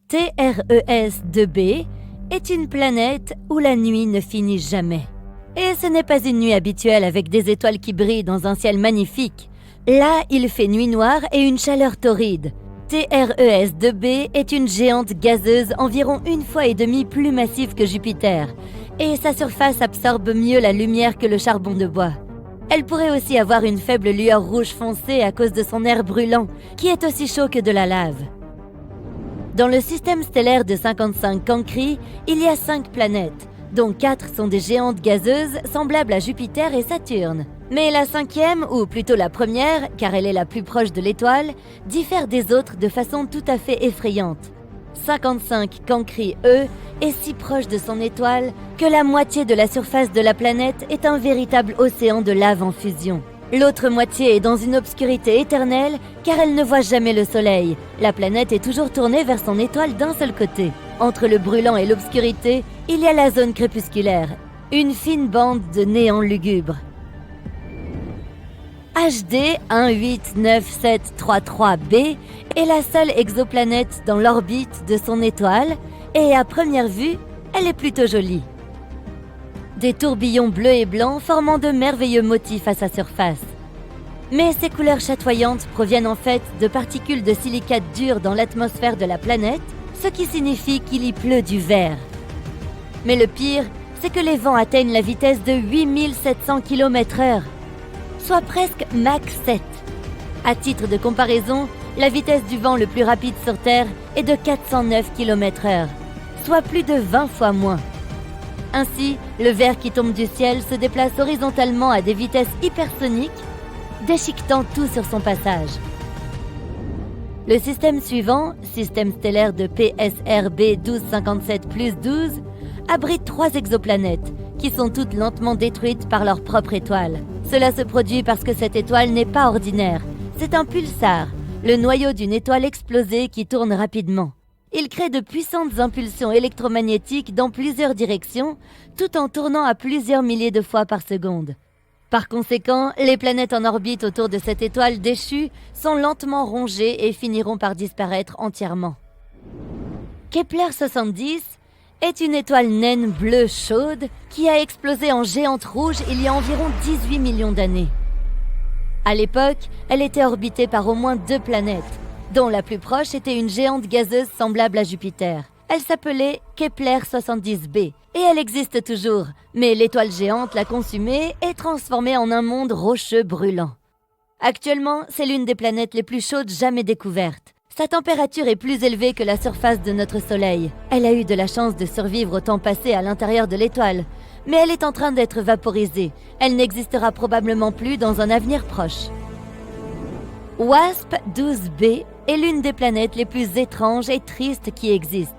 TRES-2b est une planète où la nuit ne finit jamais. Et ce n'est pas une nuit habituelle avec des étoiles qui brillent dans un ciel magnifique. Là, il fait nuit noire et une chaleur torride. TRES-2b est une géante gazeuse environ 1,5 fois plus massive que Jupiter, et sa surface absorbe mieux la lumière que le charbon de bois. Elle pourrait aussi avoir une faible lueur rouge foncée à cause de son air brûlant, qui est aussi chaud que de la lave. Dans le système stellaire de 55 Cancri, il y a 5 planètes, dont 4 sont des géantes gazeuses semblables à Jupiter et Saturne. Mais la 5e, ou plutôt la première, car elle est la plus proche de l'étoile, diffère des autres de façon tout à fait effrayante. 55 Cancri, eux, est si proche de son étoile que la moitié de la surface de la planète est un véritable océan de lave en fusion. L'autre moitié est dans une obscurité éternelle car elle ne voit jamais le soleil. La planète est toujours tournée vers son étoile d'un seul côté. Entre le brûlant et l'obscurité, il y a la zone crépusculaire, une fine bande de néant lugubre. HD 189733b est la seule exoplanète dans l'orbite de son étoile et à première vue, elle est plutôt jolie. Des tourbillons bleus et blancs formant de merveilleux motifs à sa surface. Mais ces couleurs chatoyantes proviennent en fait de particules de silicate dur dans l'atmosphère de la planète, ce qui signifie qu'il y pleut du vert. Mais le pire, c'est que les vents atteignent la vitesse de 8700 km/h, soit presque Mach 7. À titre de comparaison, la vitesse du vent le plus rapide sur Terre est de 409 km/h, soit plus de 20 fois moins. Ainsi, le verre qui tombe du ciel se déplace horizontalement à des vitesses hypersoniques, déchiquetant tout sur son passage. Le système suivant, système stellaire de PSRB 1257+12, abrite 3 exoplanètes, qui sont toutes lentement détruites par leur propre étoile. Cela se produit parce que cette étoile n'est pas ordinaire. C'est un pulsar, le noyau d'une étoile explosée qui tourne rapidement. Il crée de puissantes impulsions électromagnétiques dans plusieurs directions, tout en tournant à plusieurs milliers de fois par seconde. Par conséquent, les planètes en orbite autour de cette étoile déchue sont lentement rongées et finiront par disparaître entièrement. Kepler 70 est une étoile naine bleue chaude qui a explosé en géante rouge il y a environ 18 millions d'années. À l'époque, elle était orbitée par au moins 2 planètes, dont la plus proche était une géante gazeuse semblable à Jupiter. Elle s'appelait Kepler 70b, et elle existe toujours, mais l'étoile géante l'a consumée et transformée en un monde rocheux brûlant. Actuellement, c'est l'une des planètes les plus chaudes jamais découvertes. Sa température est plus élevée que la surface de notre Soleil. Elle a eu de la chance de survivre au temps passé à l'intérieur de l'étoile, mais elle est en train d'être vaporisée. Elle n'existera probablement plus dans un avenir proche. WASP-12b est l'une des planètes les plus étranges et tristes qui existent.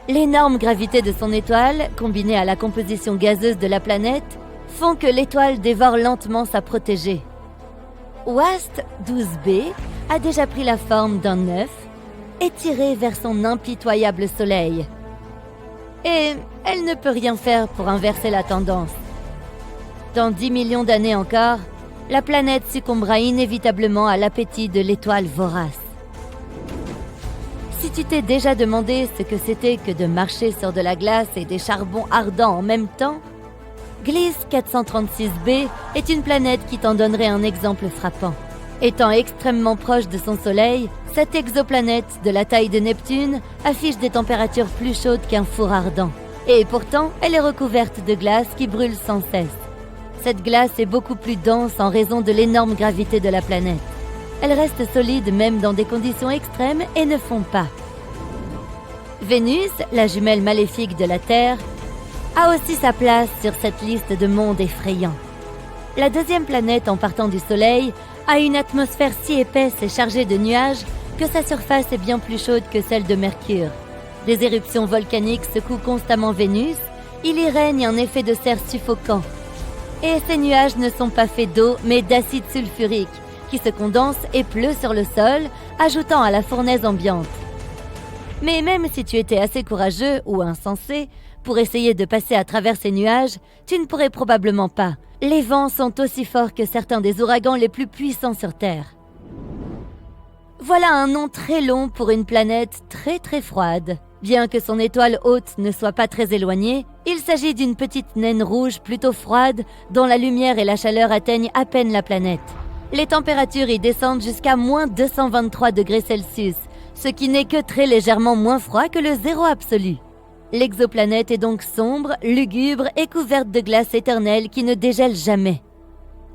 L'énorme gravité de son étoile, combinée à la composition gazeuse de la planète, font que l'étoile dévore lentement sa protégée. WASP-12b a déjà pris la forme d'un œuf et tiré vers son impitoyable soleil. Et elle ne peut rien faire pour inverser la tendance. Dans 10 millions d'années encore, la planète succombera inévitablement à l'appétit de l'étoile vorace. Si tu t'es déjà demandé ce que c'était que de marcher sur de la glace et des charbons ardents en même temps, Gliese 436b est une planète qui t'en donnerait un exemple frappant. Étant extrêmement proche de son Soleil, cette exoplanète de la taille de Neptune affiche des températures plus chaudes qu'un four ardent. Et pourtant, elle est recouverte de glace qui brûle sans cesse. Cette glace est beaucoup plus dense en raison de l'énorme gravité de la planète. Elle reste solide même dans des conditions extrêmes et ne fond pas. Vénus, la jumelle maléfique de la Terre, a aussi sa place sur cette liste de mondes effrayants. La deuxième planète en partant du Soleil a une atmosphère si épaisse et chargée de nuages que sa surface est bien plus chaude que celle de Mercure. Des éruptions volcaniques secouent constamment Vénus, il y règne un effet de serre suffocant. Et ces nuages ne sont pas faits d'eau mais d'acide sulfurique, qui se condense et pleut sur le sol, ajoutant à la fournaise ambiante. Mais même si tu étais assez courageux ou insensé pour essayer de passer à travers ces nuages, tu ne pourrais probablement pas. Les vents sont aussi forts que certains des ouragans les plus puissants sur Terre. Voilà un nom très long pour une planète très très froide. Bien que son étoile hôte ne soit pas très éloignée, il s'agit d'une petite naine rouge plutôt froide dont la lumière et la chaleur atteignent à peine la planète. Les températures y descendent jusqu'à moins 223 degrés Celsius, ce qui n'est que très légèrement moins froid que le zéro absolu. L'exoplanète est donc sombre, lugubre et couverte de glace éternelle qui ne dégèle jamais.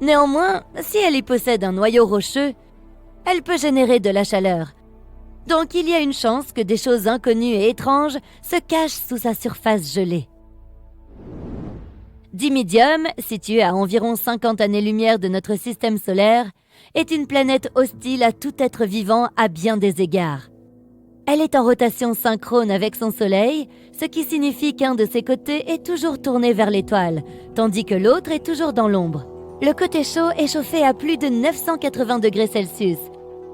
Néanmoins, si elle y possède un noyau rocheux, elle peut générer de la chaleur. Donc il y a une chance que des choses inconnues et étranges se cachent sous sa surface gelée. Dimidium, située à environ 50 années-lumière de notre système solaire, est une planète hostile à tout être vivant à bien des égards. Elle est en rotation synchrone avec son Soleil, ce qui signifie qu'un de ses côtés est toujours tourné vers l'étoile, tandis que l'autre est toujours dans l'ombre. Le côté chaud est chauffé à plus de 980 degrés Celsius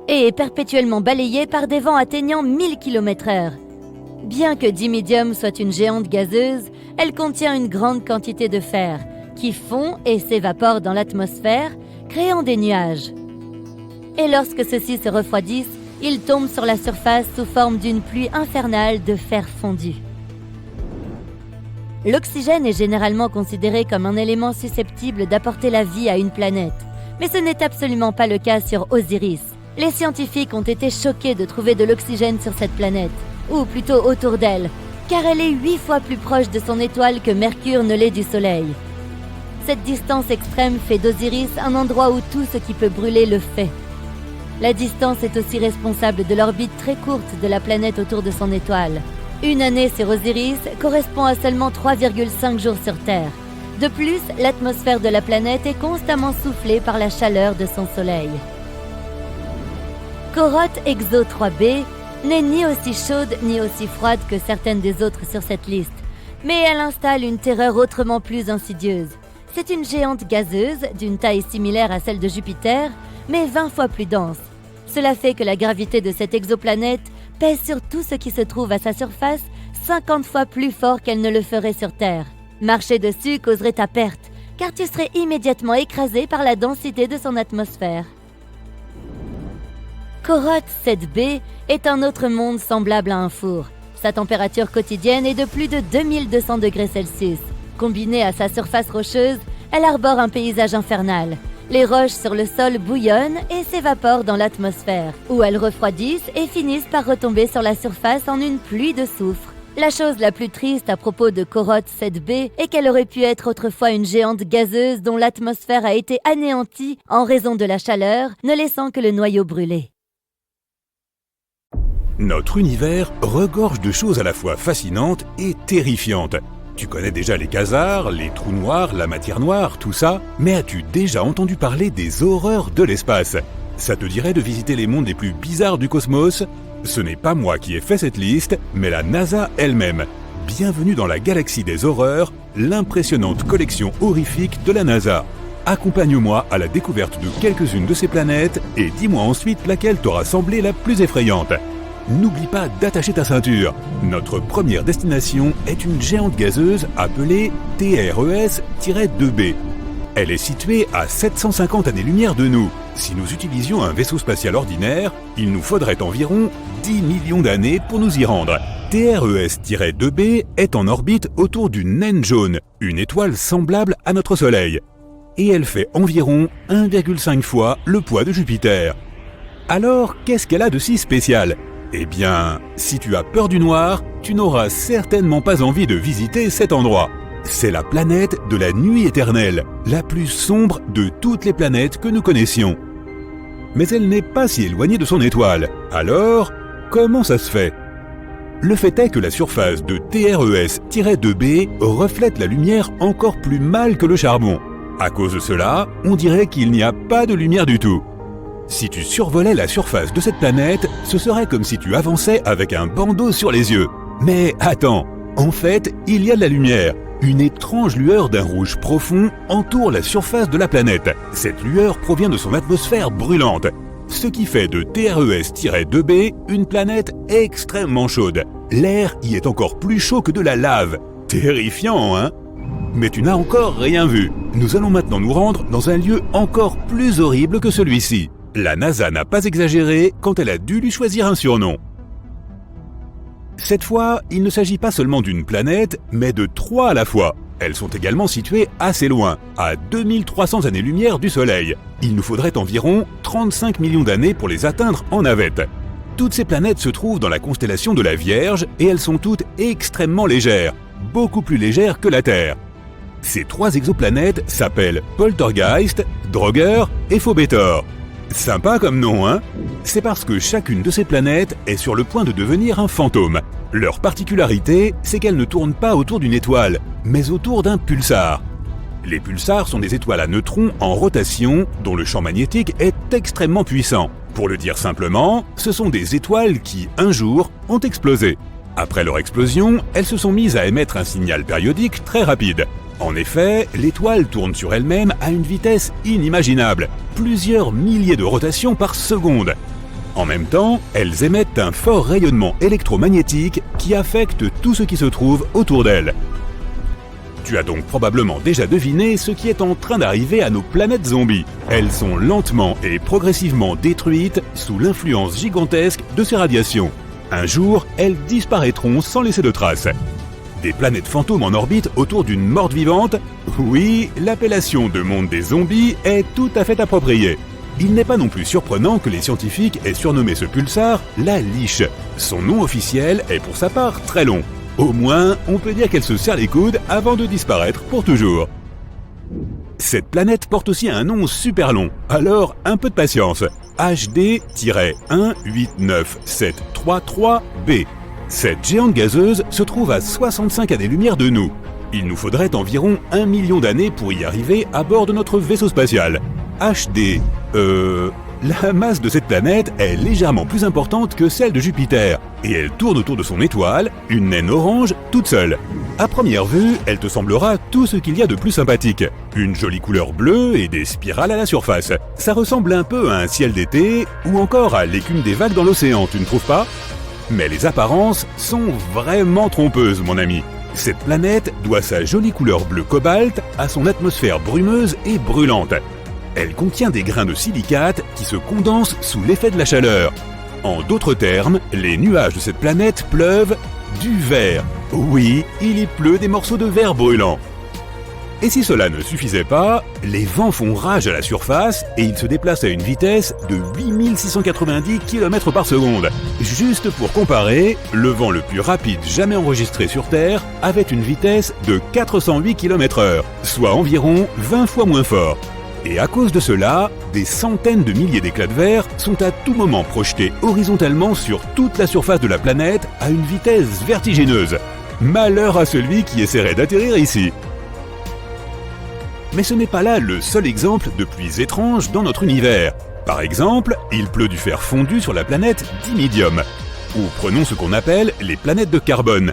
et est perpétuellement balayé par des vents atteignant 1000 km/h. Bien que Dimidium soit une géante gazeuse, elle contient une grande quantité de fer, qui fond et s'évapore dans l'atmosphère, créant des nuages. Et lorsque ceux-ci se refroidissent, ils tombent sur la surface sous forme d'une pluie infernale de fer fondu. L'oxygène est généralement considéré comme un élément susceptible d'apporter la vie à une planète, mais ce n'est absolument pas le cas sur Osiris. Les scientifiques ont été choqués de trouver de l'oxygène sur cette planète, ou plutôt autour d'elle, car elle est 8 fois plus proche de son étoile que Mercure ne l'est du Soleil. Cette distance extrême fait d'Osiris un endroit où tout ce qui peut brûler le fait. La distance est aussi responsable de l'orbite très courte de la planète autour de son étoile. Une année sur Osiris correspond à seulement 3,5 jours sur Terre. De plus, l'atmosphère de la planète est constamment soufflée par la chaleur de son Soleil. Corotte Exo 3b n'est ni aussi chaude ni aussi froide que certaines des autres sur cette liste, mais elle installe une terreur autrement plus insidieuse. C'est une géante gazeuse d'une taille similaire à celle de Jupiter, mais 20 fois plus dense. Cela fait que la gravité de cette exoplanète pèse sur tout ce qui se trouve à sa surface 50 fois plus fort qu'elle ne le ferait sur Terre. Marcher dessus causerait ta perte, car tu serais immédiatement écrasé par la densité de son atmosphère. Corotte 7b est un autre monde semblable à un four. Sa température quotidienne est de plus de 2200 degrés Celsius. Combinée à sa surface rocheuse, elle arbore un paysage infernal. Les roches sur le sol bouillonnent et s'évaporent dans l'atmosphère, où elles refroidissent et finissent par retomber sur la surface en une pluie de soufre. La chose la plus triste à propos de Corotte 7b est qu'elle aurait pu être autrefois une géante gazeuse dont l'atmosphère a été anéantie en raison de la chaleur, ne laissant que le noyau brûlé. Notre univers regorge de choses à la fois fascinantes et terrifiantes. Tu connais déjà les quasars, les trous noirs, la matière noire, tout ça, mais as-tu déjà entendu parler des horreurs de l'espace? Ça te dirait de visiter les mondes les plus bizarres du cosmos? Ce n'est pas moi qui ai fait cette liste, mais la NASA elle-même. Bienvenue dans la galaxie des horreurs, l'impressionnante collection horrifique de la NASA. Accompagne-moi à la découverte de quelques-unes de ces planètes et dis-moi ensuite laquelle t'aura semblé la plus effrayante. N'oublie pas d'attacher ta ceinture. Notre première destination est une géante gazeuse appelée TRES-2b. Elle est située à 750 années-lumière de nous. Si nous utilisions un vaisseau spatial ordinaire, il nous faudrait environ 10 millions d'années pour nous y rendre. TRES-2b est en orbite autour d'une naine jaune, une étoile semblable à notre Soleil. Et elle fait environ 1,5 fois le poids de Jupiter. Alors, qu'est-ce qu'elle a de si spécial ? Eh bien, si tu as peur du noir, tu n'auras certainement pas envie de visiter cet endroit. C'est la planète de la nuit éternelle, la plus sombre de toutes les planètes que nous connaissions. Mais elle n'est pas si éloignée de son étoile. Alors, comment ça se fait ? Le fait est que la surface de TRES-2b reflète la lumière encore plus mal que le charbon. À cause de cela, on dirait qu'il n'y a pas de lumière du tout. Si tu survolais la surface de cette planète, ce serait comme si tu avançais avec un bandeau sur les yeux. Mais attends, en fait, il y a de la lumière. Une étrange lueur d'un rouge profond entoure la surface de la planète. Cette lueur provient de son atmosphère brûlante, ce qui fait de TRES-2b une planète extrêmement chaude. L'air y est encore plus chaud que de la lave. Terrifiant, hein ? Mais tu n'as encore rien vu. Nous allons maintenant nous rendre dans un lieu encore plus horrible que celui-ci. La NASA n'a pas exagéré quand elle a dû lui choisir un surnom. Cette fois, il ne s'agit pas seulement d'une planète, mais de 3 à la fois. Elles sont également situées assez loin, à 2300 années-lumière du Soleil. Il nous faudrait environ 35 millions d'années pour les atteindre en navette. Toutes ces planètes se trouvent dans la constellation de la Vierge et elles sont toutes extrêmement légères, beaucoup plus légères que la Terre. Ces 3 exoplanètes s'appellent Poltergeist, Draugr et Phobétor. Sympa comme nom, hein? C'est parce que chacune de ces planètes est sur le point de devenir un fantôme. Leur particularité, c'est qu'elles ne tournent pas autour d'une étoile, mais autour d'un pulsar. Les pulsars sont des étoiles à neutrons en rotation dont le champ magnétique est extrêmement puissant. Pour le dire simplement, ce sont des étoiles qui, un jour, ont explosé. Après leur explosion, elles se sont mises à émettre un signal périodique très rapide. En effet, l'étoile tourne sur elle-même à une vitesse inimaginable, plusieurs milliers de rotations par seconde. En même temps, elles émettent un fort rayonnement électromagnétique qui affecte tout ce qui se trouve autour d'elles. Tu as donc probablement déjà deviné ce qui est en train d'arriver à nos planètes zombies. Elles sont lentement et progressivement détruites sous l'influence gigantesque de ces radiations. Un jour, elles disparaîtront sans laisser de traces. Des planètes fantômes en orbite autour d'une morte vivante? Oui, l'appellation de monde des zombies est tout à fait appropriée. Il n'est pas non plus surprenant que les scientifiques aient surnommé ce pulsar la Liche. Son nom officiel est pour sa part très long. Au moins, on peut dire qu'elle se serre les coudes avant de disparaître pour toujours. Cette planète porte aussi un nom super long, alors un peu de patience. HD-1897333b. Cette géante gazeuse se trouve à 65 années-lumière de nous. Il nous faudrait environ 1 million d'années pour y arriver à bord de notre vaisseau spatial. La masse de cette planète est légèrement plus importante que celle de Jupiter, et elle tourne autour de son étoile, une naine orange, toute seule. À première vue, elle te semblera tout ce qu'il y a de plus sympathique. Une jolie couleur bleue et des spirales à la surface. Ça ressemble un peu à un ciel d'été, ou encore à l'écume des vagues dans l'océan, tu ne trouves pas? Mais les apparences sont vraiment trompeuses, mon ami. Cette planète doit sa jolie couleur bleu cobalt à son atmosphère brumeuse et brûlante. Elle contient des grains de silicate qui se condensent sous l'effet de la chaleur. En d'autres termes, les nuages de cette planète pleuvent du verre. Oui, il y pleut des morceaux de verre brûlant. Et si cela ne suffisait pas, les vents font rage à la surface et ils se déplacent à une vitesse de 8690 km par seconde. Juste pour comparer, le vent le plus rapide jamais enregistré sur Terre avait une vitesse de 408 km/h, soit environ 20 fois moins fort. Et à cause de cela, des centaines de milliers d'éclats de verre sont à tout moment projetés horizontalement sur toute la surface de la planète à une vitesse vertigineuse. Malheur à celui qui essaierait d'atterrir ici. Mais ce n'est pas là le seul exemple de pluies étranges dans notre univers. Par exemple, il pleut du fer fondu sur la planète Dimidium. Ou prenons ce qu'on appelle les planètes de carbone.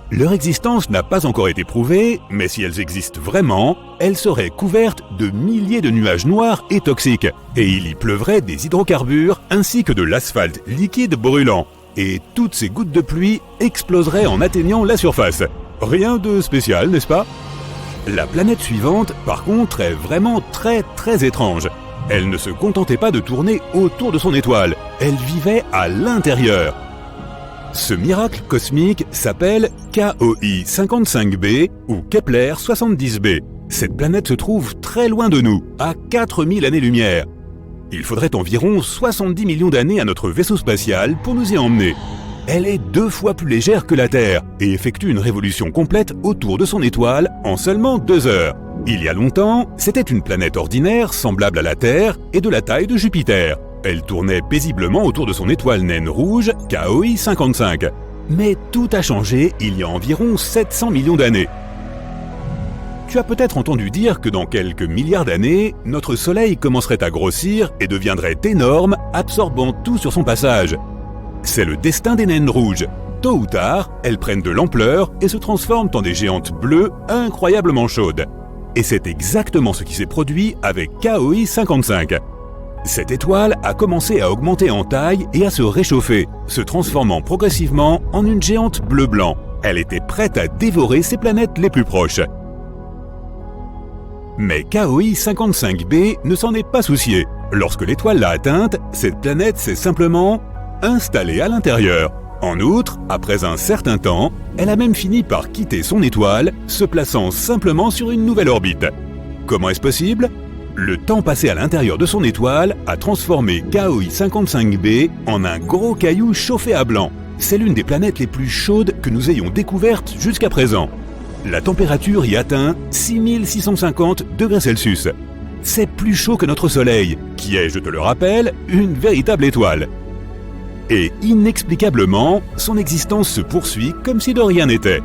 Leur existence n'a pas encore été prouvée, mais si elles existent vraiment, elles seraient couvertes de milliers de nuages noirs et toxiques. Et il y pleuvrait des hydrocarbures ainsi que de l'asphalte liquide brûlant. Et toutes ces gouttes de pluie exploseraient en atteignant la surface. Rien de spécial, n'est-ce pas? La planète suivante, par contre, est vraiment très étrange. Elle ne se contentait pas de tourner autour de son étoile, elle vivait à l'intérieur. Ce miracle cosmique s'appelle KOI 55b ou Kepler 70b. Cette planète se trouve très loin de nous, à 4000 années-lumière. Il faudrait environ 70 millions d'années à notre vaisseau spatial pour nous y emmener. Elle est 2 fois plus légère que la Terre et effectue une révolution complète autour de son étoile en seulement 2 heures. Il y a longtemps, c'était une planète ordinaire semblable à la Terre et de la taille de Jupiter. Elle tournait paisiblement autour de son étoile naine rouge, KOI 55. Mais tout a changé il y a environ 700 millions d'années. Tu as peut-être entendu dire que dans quelques milliards d'années, notre Soleil commencerait à grossir et deviendrait énorme, absorbant tout sur son passage. C'est le destin des naines rouges. Tôt ou tard, elles prennent de l'ampleur et se transforment en des géantes bleues incroyablement chaudes. Et c'est exactement ce qui s'est produit avec KOI 55. Cette étoile a commencé à augmenter en taille et à se réchauffer, se transformant progressivement en une géante bleu-blanc. Elle était prête à dévorer ses planètes les plus proches. Mais KOI 55b ne s'en est pas soucié. Lorsque l'étoile l'a atteinte, cette planète s'est simplement installée à l'intérieur. En outre, après un certain temps, elle a même fini par quitter son étoile, se plaçant simplement sur une nouvelle orbite. Comment est-ce possible ? Le temps passé à l'intérieur de son étoile a transformé KOI 55b en un gros caillou chauffé à blanc. C'est l'une des planètes les plus chaudes que nous ayons découvertes jusqu'à présent. La température y atteint 6650 degrés Celsius. C'est plus chaud que notre Soleil, qui est, je te le rappelle, une véritable étoile. Et inexplicablement, son existence se poursuit comme si de rien n'était.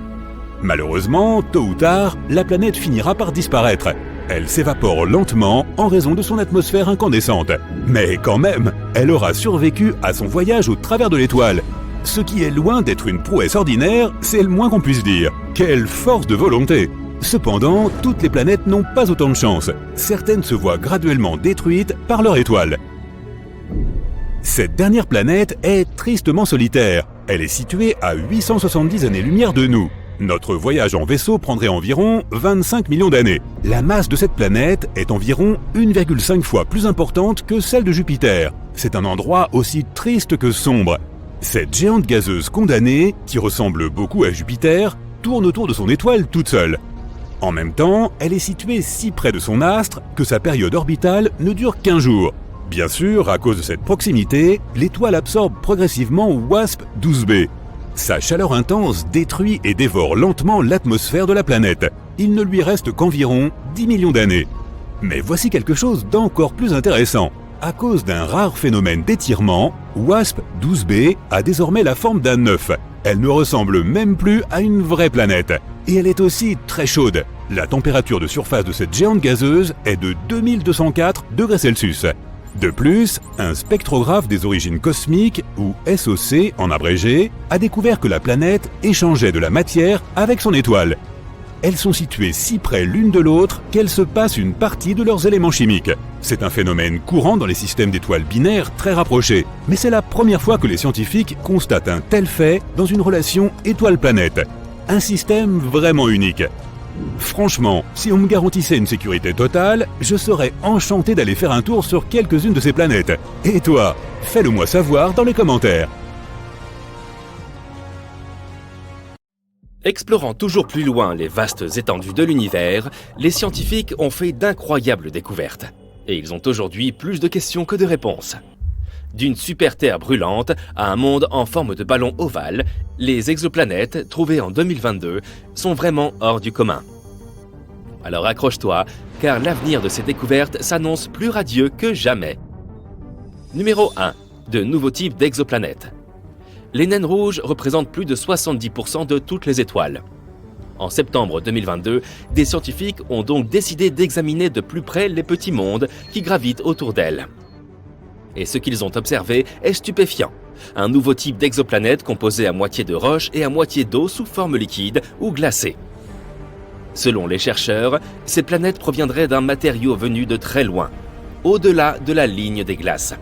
Malheureusement, tôt ou tard, la planète finira par disparaître. Elle s'évapore lentement en raison de son atmosphère incandescente. Mais quand même, elle aura survécu à son voyage au travers de l'étoile. Ce qui est loin d'être une prouesse ordinaire, c'est le moins qu'on puisse dire. Quelle force de volonté! Cependant, toutes les planètes n'ont pas autant de chance. Certaines se voient graduellement détruites par leur étoile. Cette dernière planète est tristement solitaire. Elle est située à 870 années-lumière de nous. Notre voyage en vaisseau prendrait environ 25 millions d'années. La masse de cette planète est environ 1,5 fois plus importante que celle de Jupiter. C'est un endroit aussi triste que sombre. Cette géante gazeuse condamnée, qui ressemble beaucoup à Jupiter, tourne autour de son étoile toute seule. En même temps, elle est située si près de son astre que sa période orbitale ne dure qu'1 jour. Bien sûr, à cause de cette proximité, l'étoile absorbe progressivement WASP-12b. Sa chaleur intense détruit et dévore lentement l'atmosphère de la planète. Il ne lui reste qu'environ 10 millions d'années. Mais voici quelque chose d'encore plus intéressant. À cause d'un rare phénomène d'étirement, WASP-12b a désormais la forme d'un œuf. Elle ne ressemble même plus à une vraie planète. Et elle est aussi très chaude. La température de surface de cette géante gazeuse est de 2204 degrés Celsius. De plus, un spectrographe des origines cosmiques, ou SOC en abrégé, a découvert que la planète échangeait de la matière avec son étoile. Elles sont situées si près l'une de l'autre qu'elles se passent une partie de leurs éléments chimiques. C'est un phénomène courant dans les systèmes d'étoiles binaires très rapprochés, mais c'est la première fois que les scientifiques constatent un tel fait dans une relation étoile-planète. Un système vraiment unique. Franchement, si on me garantissait une sécurité totale, je serais enchanté d'aller faire un tour sur quelques-unes de ces planètes. Et toi, fais-le moi savoir dans les commentaires. Explorant toujours plus loin les vastes étendues de l'univers, les scientifiques ont fait d'incroyables découvertes. Et ils ont aujourd'hui plus de questions que de réponses. D'une super-Terre brûlante à un monde en forme de ballon ovale, les exoplanètes, trouvées en 2022, sont vraiment hors du commun. Alors accroche-toi, car l'avenir de ces découvertes s'annonce plus radieux que jamais. Numéro 1. De nouveaux types d'exoplanètes. Les naines rouges représentent plus de 70% de toutes les étoiles. En septembre 2022, des scientifiques ont donc décidé d'examiner de plus près les petits mondes qui gravitent autour d'elles. Et ce qu'ils ont observé est stupéfiant. Un nouveau type d'exoplanète composé à moitié de roche et à moitié d'eau sous forme liquide ou glacée. Selon les chercheurs, ces planètes proviendraient d'un matériau venu de très loin, au-delà de la ligne des glaces,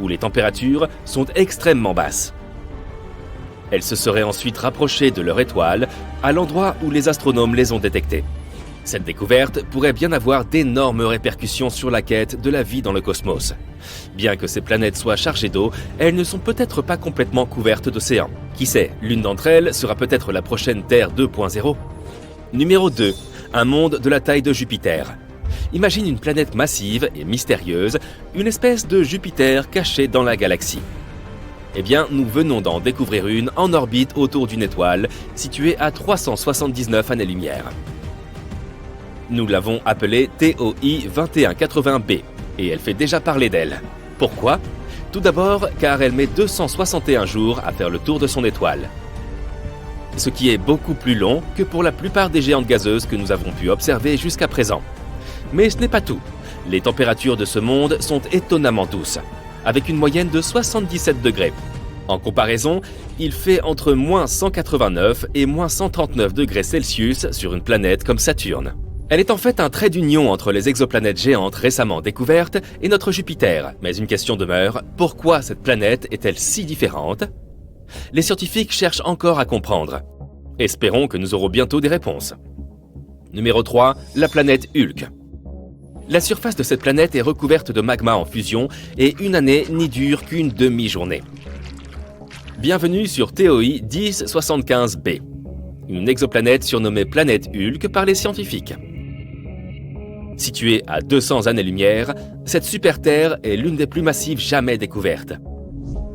où les températures sont extrêmement basses. Elles se seraient ensuite rapprochées de leur étoile, à l'endroit où les astronomes les ont détectées. Cette découverte pourrait bien avoir d'énormes répercussions sur la quête de la vie dans le cosmos. Bien que ces planètes soient chargées d'eau, elles ne sont peut-être pas complètement couvertes d'océans. Qui sait, l'une d'entre elles sera peut-être la prochaine Terre 2.0. Numéro 2. Un monde de la taille de Jupiter. Imagine une planète massive et mystérieuse, une espèce de Jupiter caché dans la galaxie. Eh bien, nous venons d'en découvrir une en orbite autour d'une étoile, située à 379 années-lumière. Nous l'avons appelée TOI 2180b, et elle fait déjà parler d'elle. Pourquoi ? Tout d'abord, car elle met 261 jours à faire le tour de son étoile. Ce qui est beaucoup plus long que pour la plupart des géantes gazeuses que nous avons pu observer jusqu'à présent. Mais ce n'est pas tout. Les températures de ce monde sont étonnamment douces, avec une moyenne de 77 degrés. En comparaison, il fait entre moins 189 et moins 139 degrés Celsius sur une planète comme Saturne. Elle est en fait un trait d'union entre les exoplanètes géantes récemment découvertes et notre Jupiter. Mais une question demeure, pourquoi cette planète est-elle si différente ? Les scientifiques cherchent encore à comprendre. Espérons que nous aurons bientôt des réponses. Numéro 3, la planète Hulk. La surface de cette planète est recouverte de magma en fusion et une année n'y dure qu'une demi-journée. Bienvenue sur TOI 1075b, une exoplanète surnommée planète Hulk par les scientifiques. Située à 200 années-lumière, cette super-Terre est l'une des plus massives jamais découvertes.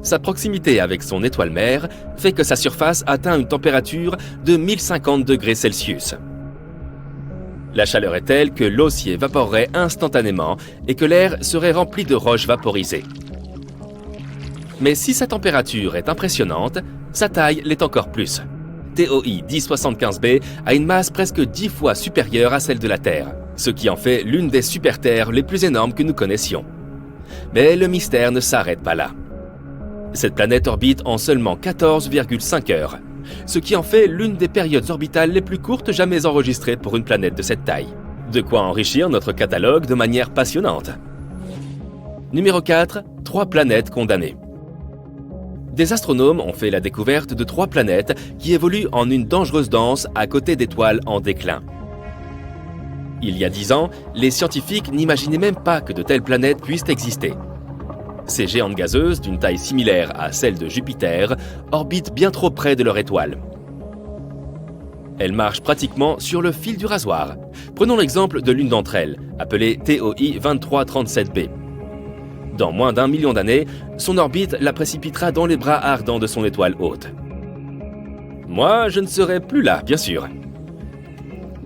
Sa proximité avec son étoile mère fait que sa surface atteint une température de 1050 degrés Celsius. La chaleur est telle que l'eau s'y évaporerait instantanément et que l'air serait rempli de roches vaporisées. Mais si sa température est impressionnante, sa taille l'est encore plus. TOI 1075b a une masse presque 10 fois supérieure à celle de la Terre, ce qui en fait l'une des super-Terres les plus énormes que nous connaissions. Mais le mystère ne s'arrête pas là. Cette planète orbite en seulement 14,5 heures, ce qui en fait l'une des périodes orbitales les plus courtes jamais enregistrées pour une planète de cette taille. De quoi enrichir notre catalogue de manière passionnante. Numéro 4, 3 planètes condamnées. Des astronomes ont fait la découverte de 3 planètes qui évoluent en une dangereuse danse à côté d'étoiles en déclin. Il y a 10 ans, les scientifiques n'imaginaient même pas que de telles planètes puissent exister. Ces géantes gazeuses, d'une taille similaire à celle de Jupiter, orbitent bien trop près de leur étoile. Elles marchent pratiquement sur le fil du rasoir. Prenons l'exemple de l'une d'entre elles, appelée TOI 2337b. Dans moins d'1 million d'années, son orbite la précipitera dans les bras ardents de son étoile hôte. Moi, je ne serai plus là, bien sûr.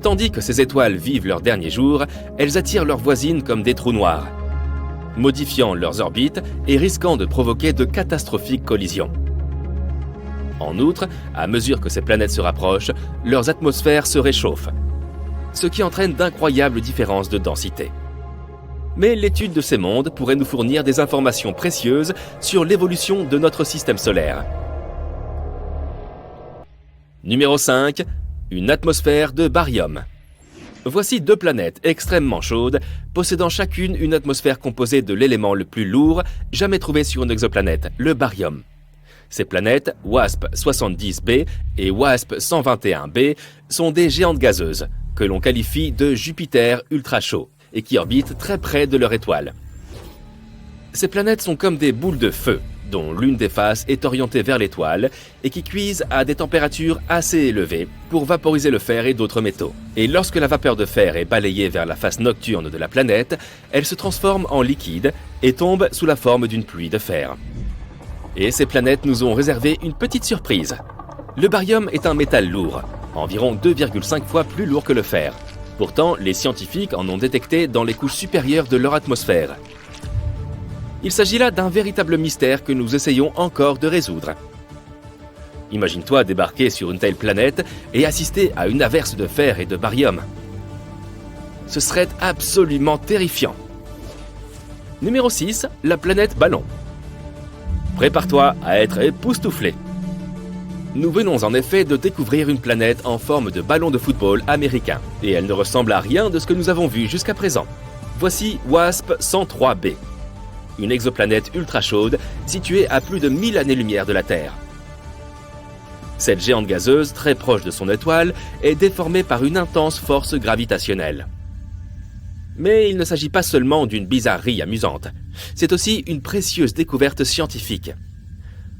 Tandis que ces étoiles vivent leurs derniers jours, elles attirent leurs voisines comme des trous noirs, modifiant leurs orbites et risquant de provoquer de catastrophiques collisions. En outre, à mesure que ces planètes se rapprochent, leurs atmosphères se réchauffent, ce qui entraîne d'incroyables différences de densité. Mais l'étude de ces mondes pourrait nous fournir des informations précieuses sur l'évolution de notre système solaire. Numéro 5. Une atmosphère de baryum. Voici 2 planètes extrêmement chaudes, possédant chacune une atmosphère composée de l'élément le plus lourd jamais trouvé sur une exoplanète, le baryum. Ces planètes, WASP-70b et WASP-121b, sont des géantes gazeuses, que l'on qualifie de Jupiter ultra chaud, et qui orbitent très près de leur étoile. Ces planètes sont comme des boules de feu, dont l'une des faces est orientée vers l'étoile et qui cuisent à des températures assez élevées pour vaporiser le fer et d'autres métaux. Et lorsque la vapeur de fer est balayée vers la face nocturne de la planète, elle se transforme en liquide et tombe sous la forme d'une pluie de fer. Et ces planètes nous ont réservé une petite surprise. Le baryum est un métal lourd, environ 2,5 fois plus lourd que le fer. Pourtant, les scientifiques en ont détecté dans les couches supérieures de leur atmosphère. Il s'agit là d'un véritable mystère que nous essayons encore de résoudre. Imagine-toi débarquer sur une telle planète et assister à une averse de fer et de baryum. Ce serait absolument terrifiant. Numéro 6, la planète Ballon. Prépare-toi à être époustouflé. Nous venons en effet de découvrir une planète en forme de ballon de football américain, et elle ne ressemble à rien de ce que nous avons vu jusqu'à présent. Voici WASP-103b, une exoplanète ultra chaude située à plus de 1000 années-lumière de la Terre. Cette géante gazeuse, très proche de son étoile, est déformée par une intense force gravitationnelle. Mais il ne s'agit pas seulement d'une bizarrerie amusante, c'est aussi une précieuse découverte scientifique.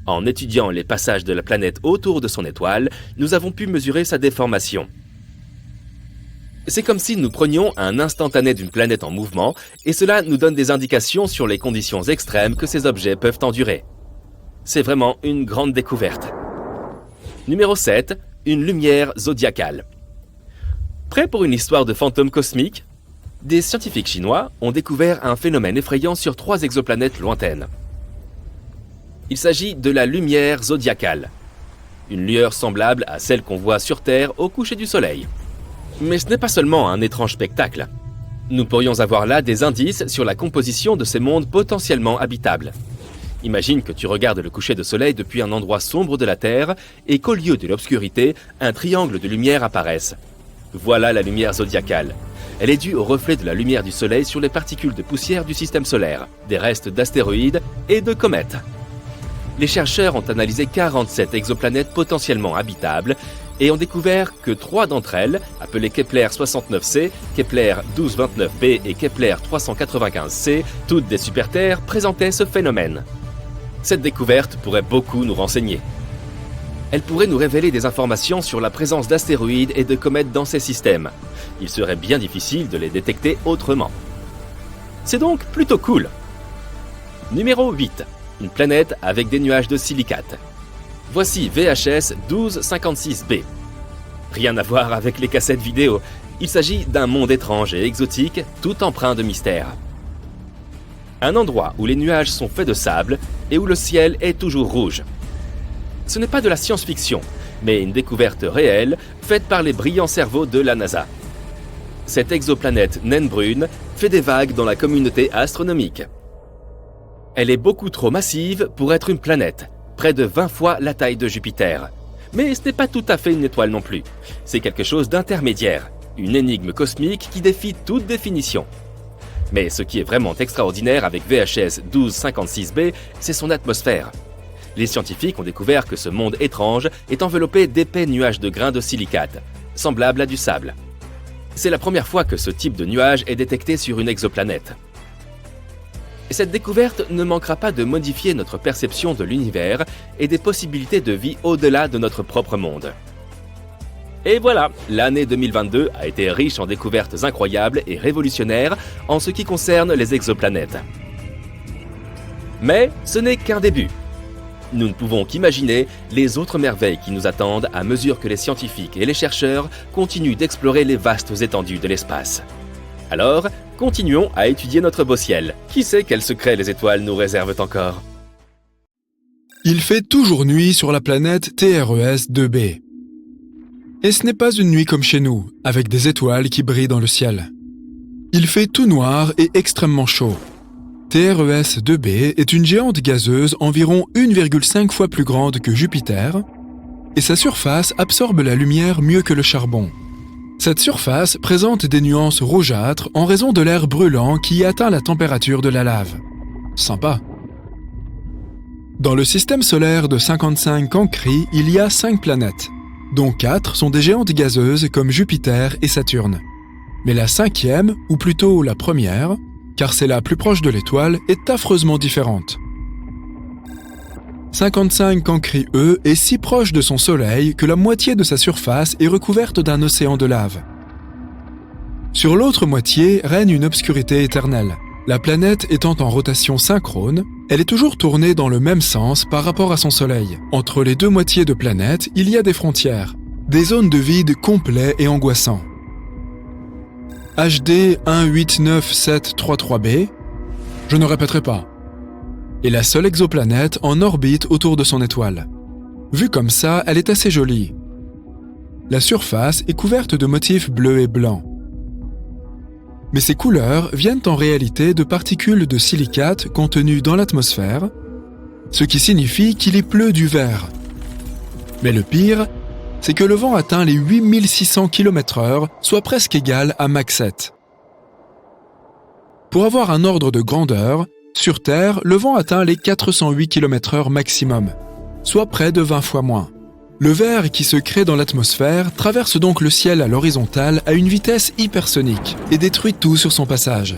En étudiant les passages de la planète autour de son étoile, nous avons pu mesurer sa déformation. C'est comme si nous prenions un instantané d'une planète en mouvement, et cela nous donne des indications sur les conditions extrêmes que ces objets peuvent endurer. C'est vraiment une grande découverte. Numéro 7, une lumière zodiacale. Prêt pour une histoire de fantômes cosmiques ? Des scientifiques chinois ont découvert un phénomène effrayant sur 3 exoplanètes lointaines. Il s'agit de la lumière zodiacale, une lueur semblable à celle qu'on voit sur Terre au coucher du soleil. Mais ce n'est pas seulement un étrange spectacle. Nous pourrions avoir là des indices sur la composition de ces mondes potentiellement habitables. Imagine que tu regardes le coucher de soleil depuis un endroit sombre de la Terre et qu'au lieu de l'obscurité, un triangle de lumière apparaisse. Voilà la lumière zodiacale. Elle est due au reflet de la lumière du soleil sur les particules de poussière du système solaire, des restes d'astéroïdes et de comètes. Les chercheurs ont analysé 47 exoplanètes potentiellement habitables et ont découvert que 3 d'entre elles, appelées Kepler 69c, Kepler 1229b et Kepler 395c, toutes des super-Terres, présentaient ce phénomène. Cette découverte pourrait beaucoup nous renseigner. Elle pourrait nous révéler des informations sur la présence d'astéroïdes et de comètes dans ces systèmes. Il serait bien difficile de les détecter autrement. C'est donc plutôt cool. Numéro 8. Une planète avec des nuages de silicate. Voici VHS 1256b. Rien à voir avec les cassettes vidéo. Il s'agit d'un monde étrange et exotique, tout empreint de mystère. Un endroit où les nuages sont faits de sable et où le ciel est toujours rouge. Ce n'est pas de la science-fiction, mais une découverte réelle faite par les brillants cerveaux de la NASA. Cette exoplanète naine brune fait des vagues dans la communauté astronomique. Elle est beaucoup trop massive pour être une planète, près de 20 fois la taille de Jupiter. Mais ce n'est pas tout à fait une étoile non plus. C'est quelque chose d'intermédiaire, une énigme cosmique qui défie toute définition. Mais ce qui est vraiment extraordinaire avec VHS 1256b, c'est son atmosphère. Les scientifiques ont découvert que ce monde étrange est enveloppé d'épais nuages de grains de silicate, semblables à du sable. C'est la première fois que ce type de nuage est détecté sur une exoplanète. Cette découverte ne manquera pas de modifier notre perception de l'univers et des possibilités de vie au-delà de notre propre monde. Et voilà, l'année 2022 a été riche en découvertes incroyables et révolutionnaires en ce qui concerne les exoplanètes. Mais ce n'est qu'un début. Nous ne pouvons qu'imaginer les autres merveilles qui nous attendent à mesure que les scientifiques et les chercheurs continuent d'explorer les vastes étendues de l'espace. Alors, continuons à étudier notre beau ciel. Qui sait quels secrets les étoiles nous réservent encore ? Il fait toujours nuit sur la planète TRES 2b. Et ce n'est pas une nuit comme chez nous, avec des étoiles qui brillent dans le ciel. Il fait tout noir et extrêmement chaud. TRES 2b est une géante gazeuse environ 1,5 fois plus grande que Jupiter, et sa surface absorbe la lumière mieux que le charbon. Cette surface présente des nuances rougeâtres en raison de l'air brûlant qui y atteint la température de la lave. Sympa. Dans le système solaire de 55 Cancri, il y a 5 planètes, dont 4 sont des géantes gazeuses comme Jupiter et Saturne. Mais la 5e, ou plutôt la première, car c'est la plus proche de l'étoile, est affreusement différente. 55 Cancri E est si proche de son Soleil que la moitié de sa surface est recouverte d'un océan de lave. Sur l'autre moitié règne une obscurité éternelle. La planète étant en rotation synchrone, elle est toujours tournée dans le même sens par rapport à son Soleil. Entre les deux moitiés de planète, il y a des frontières, des zones de vide complets et angoissants. HD 189733b, je ne répéterai pas, est la seule exoplanète en orbite autour de son étoile. Vue comme ça, elle est assez jolie. La surface est couverte de motifs bleus et blancs. Mais ces couleurs viennent en réalité de particules de silicate contenues dans l'atmosphère, ce qui signifie qu'il y pleut du vert. Mais le pire, c'est que le vent atteint les 8600 km/h, soit presque égal à Mach 7. Pour avoir un ordre de grandeur, sur Terre, le vent atteint les 408 km/h maximum, soit près de 20 fois moins. Le vert qui se crée dans l'atmosphère traverse donc le ciel à l'horizontale à une vitesse hypersonique et détruit tout sur son passage.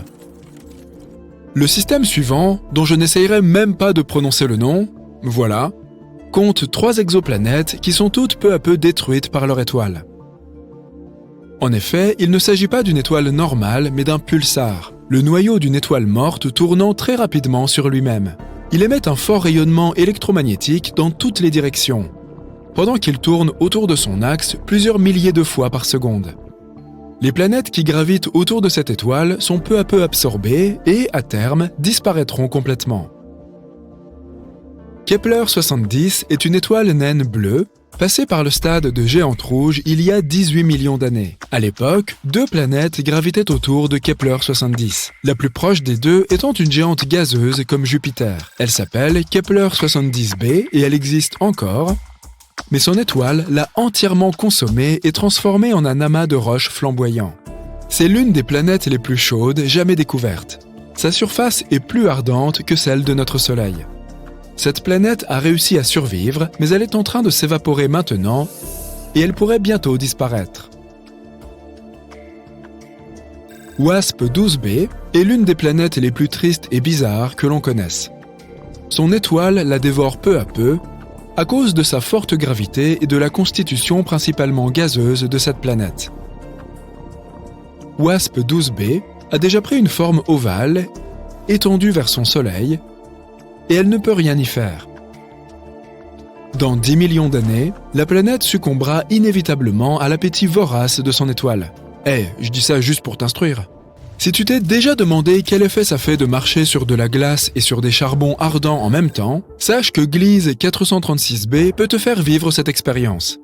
Le système suivant, dont je n'essayerai même pas de prononcer le nom, voilà, compte 3 exoplanètes qui sont toutes peu à peu détruites par leur étoile. En effet, il ne s'agit pas d'une étoile normale, mais d'un pulsar, le noyau d'une étoile morte tournant très rapidement sur lui-même. Il émet un fort rayonnement électromagnétique dans toutes les directions, pendant qu'il tourne autour de son axe plusieurs milliers de fois par seconde. Les planètes qui gravitent autour de cette étoile sont peu à peu absorbées et, à terme, disparaîtront complètement. Kepler 70 est une étoile naine bleue, passée par le stade de géante rouge il y a 18 millions d'années. À l'époque, 2 planètes gravitaient autour de Kepler 70, la plus proche des deux étant une géante gazeuse comme Jupiter. Elle s'appelle Kepler 70b et elle existe encore, mais son étoile l'a entièrement consommée et transformée en un amas de roches flamboyants. C'est l'une des planètes les plus chaudes jamais découvertes. Sa surface est plus ardente que celle de notre Soleil. Cette planète a réussi à survivre, mais elle est en train de s'évaporer maintenant et elle pourrait bientôt disparaître. WASP 12b est l'une des planètes les plus tristes et bizarres que l'on connaisse. son étoile la dévore peu à peu à cause de sa forte gravité et de la constitution principalement gazeuse de cette planète. WASP 12b a déjà pris une forme ovale, étendue vers son Soleil, et elle ne peut rien y faire. Dans 10 millions d'années, la planète succombera inévitablement à l'appétit vorace de son étoile. Je dis ça juste pour t'instruire. Si tu t'es déjà demandé quel effet ça fait de marcher sur de la glace et sur des charbons ardents en même temps, sache que Gliese 436b peut te faire vivre cette expérience.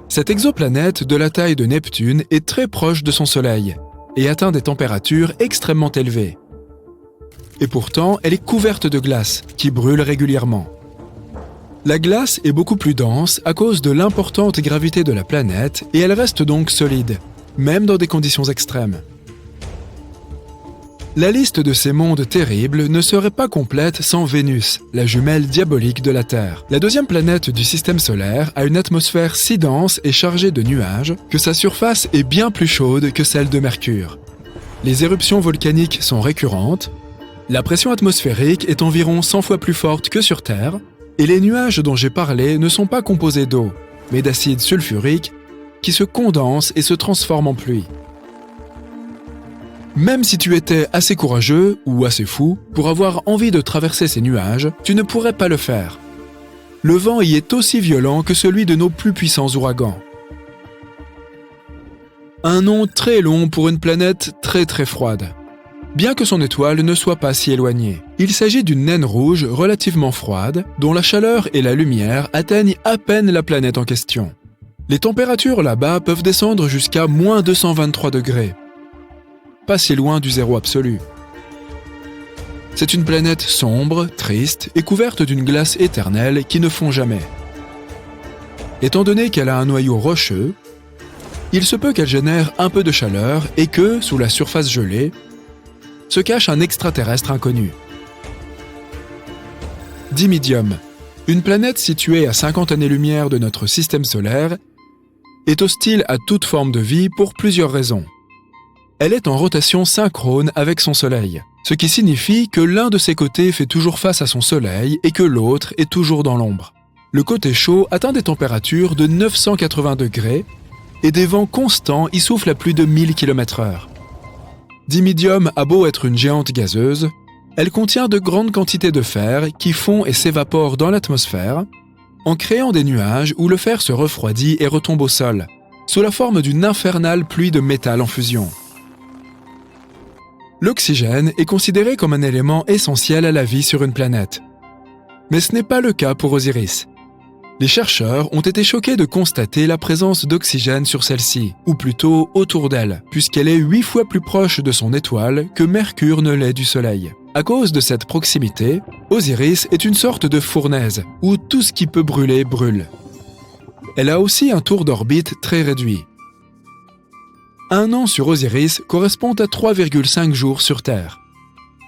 Cette exoplanète de la taille de Neptune est très proche de son Soleil et atteint des températures extrêmement élevées. Et pourtant, elle est couverte de glace qui brûle régulièrement. La glace est beaucoup plus dense à cause de l'importante gravité de la planète et elle reste donc solide, même dans des conditions extrêmes. La liste de ces mondes terribles ne serait pas complète sans Vénus, la jumelle diabolique de la Terre. La deuxième planète du système solaire a une atmosphère si dense et chargée de nuages que sa surface est bien plus chaude que celle de Mercure. Les éruptions volcaniques sont récurrentes, la pression atmosphérique est environ 100 fois plus forte que sur Terre, et les nuages dont j'ai parlé ne sont pas composés d'eau, mais d'acide sulfurique qui se condense et se transforme en pluie. Même si tu étais assez courageux ou assez fou pour avoir envie de traverser ces nuages, tu ne pourrais pas le faire. Le vent y est aussi violent que celui de nos plus puissants ouragans. Un nom très long pour une planète très très froide. Bien que son étoile ne soit pas si éloignée. Il s'agit d'une naine rouge relativement froide, dont la chaleur et la lumière atteignent à peine la planète en question. Les températures là-bas peuvent descendre jusqu'à moins 223 degrés. Pas si loin du zéro absolu. C'est une planète sombre, triste et couverte d'une glace éternelle qui ne fond jamais. Étant donné qu'elle a un noyau rocheux, il se peut qu'elle génère un peu de chaleur et que, sous la surface gelée, se cache un extraterrestre inconnu. Dimidium, une planète située à 50 années-lumière de notre système solaire, est hostile à toute forme de vie pour plusieurs raisons. Elle est en rotation synchrone avec son Soleil, ce qui signifie que l'un de ses côtés fait toujours face à son Soleil et que l'autre est toujours dans l'ombre. Le côté chaud atteint des températures de 980 degrés et des vents constants y soufflent à plus de 1000 km/h. Dimidium a beau être une géante gazeuse, elle contient de grandes quantités de fer qui fond et s'évaporent dans l'atmosphère en créant des nuages où le fer se refroidit et retombe au sol, sous la forme d'une infernale pluie de métal en fusion. L'oxygène est considéré comme un élément essentiel à la vie sur une planète. Mais ce n'est pas le cas pour Osiris. Les chercheurs ont été choqués de constater la présence d'oxygène sur celle-ci, ou plutôt autour d'elle, puisqu'elle est 8 fois plus proche de son étoile que Mercure ne l'est du Soleil. À cause de cette proximité, Osiris est une sorte de fournaise, où tout ce qui peut brûler brûle. Elle a aussi un tour d'orbite très réduit. Un an sur Osiris correspond à 3,5 jours sur Terre.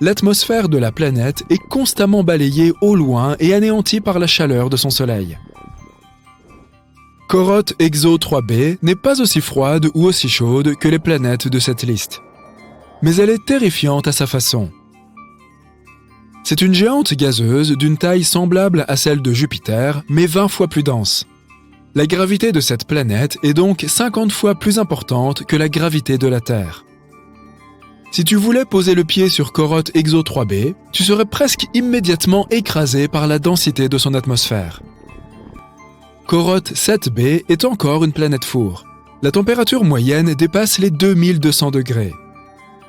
L'atmosphère de la planète est constamment balayée au loin et anéantie par la chaleur de son Soleil. Corotte Exo 3b n'est pas aussi froide ou aussi chaude que les planètes de cette liste. Mais elle est terrifiante à sa façon. C'est une géante gazeuse d'une taille semblable à celle de Jupiter, mais 20 fois plus dense. La gravité de cette planète est donc 50 fois plus importante que la gravité de la Terre. Si tu voulais poser le pied sur Corotte Exo 3b, tu serais presque immédiatement écrasé par la densité de son atmosphère. Corotte 7b est encore une planète four. La température moyenne dépasse les 2200 degrés.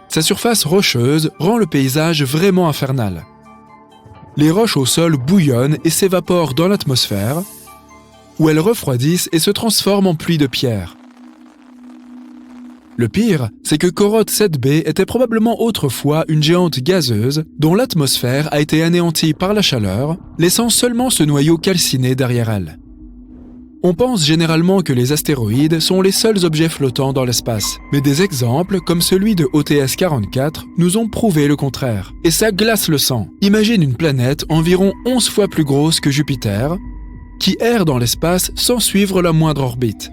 Sa surface rocheuse rend le paysage vraiment infernal. Les roches au sol bouillonnent et s'évaporent dans l'atmosphère, où elles refroidissent et se transforment en pluie de pierre. Le pire, c'est que Corotte 7b était probablement autrefois une géante gazeuse dont l'atmosphère a été anéantie par la chaleur, laissant seulement ce noyau calciné derrière elle. On pense généralement que les astéroïdes sont les seuls objets flottants dans l'espace, mais des exemples comme celui de OTS 44 nous ont prouvé le contraire. Et ça glace le sang. Imagine une planète environ 11 fois plus grosse que Jupiter, qui erre dans l'espace sans suivre la moindre orbite.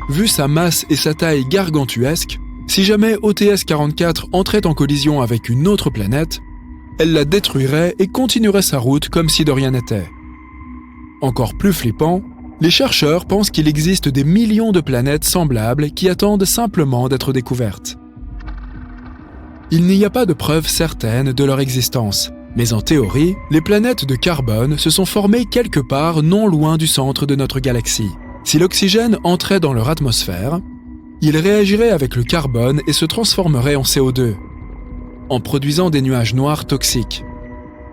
Vu sa masse et sa taille gargantuesque, si jamais OTS 44 entrait en collision avec une autre planète, elle la détruirait et continuerait sa route comme si de rien n'était. Encore plus flippant, les chercheurs pensent qu'il existe des millions de planètes semblables qui attendent simplement d'être découvertes. Il n'y a pas de preuves certaines de leur existence, mais en théorie, les planètes de carbone se sont formées quelque part non loin du centre de notre galaxie. Si l'oxygène entrait dans leur atmosphère, il réagirait avec le carbone et se transformerait en CO2, en produisant des nuages noirs toxiques.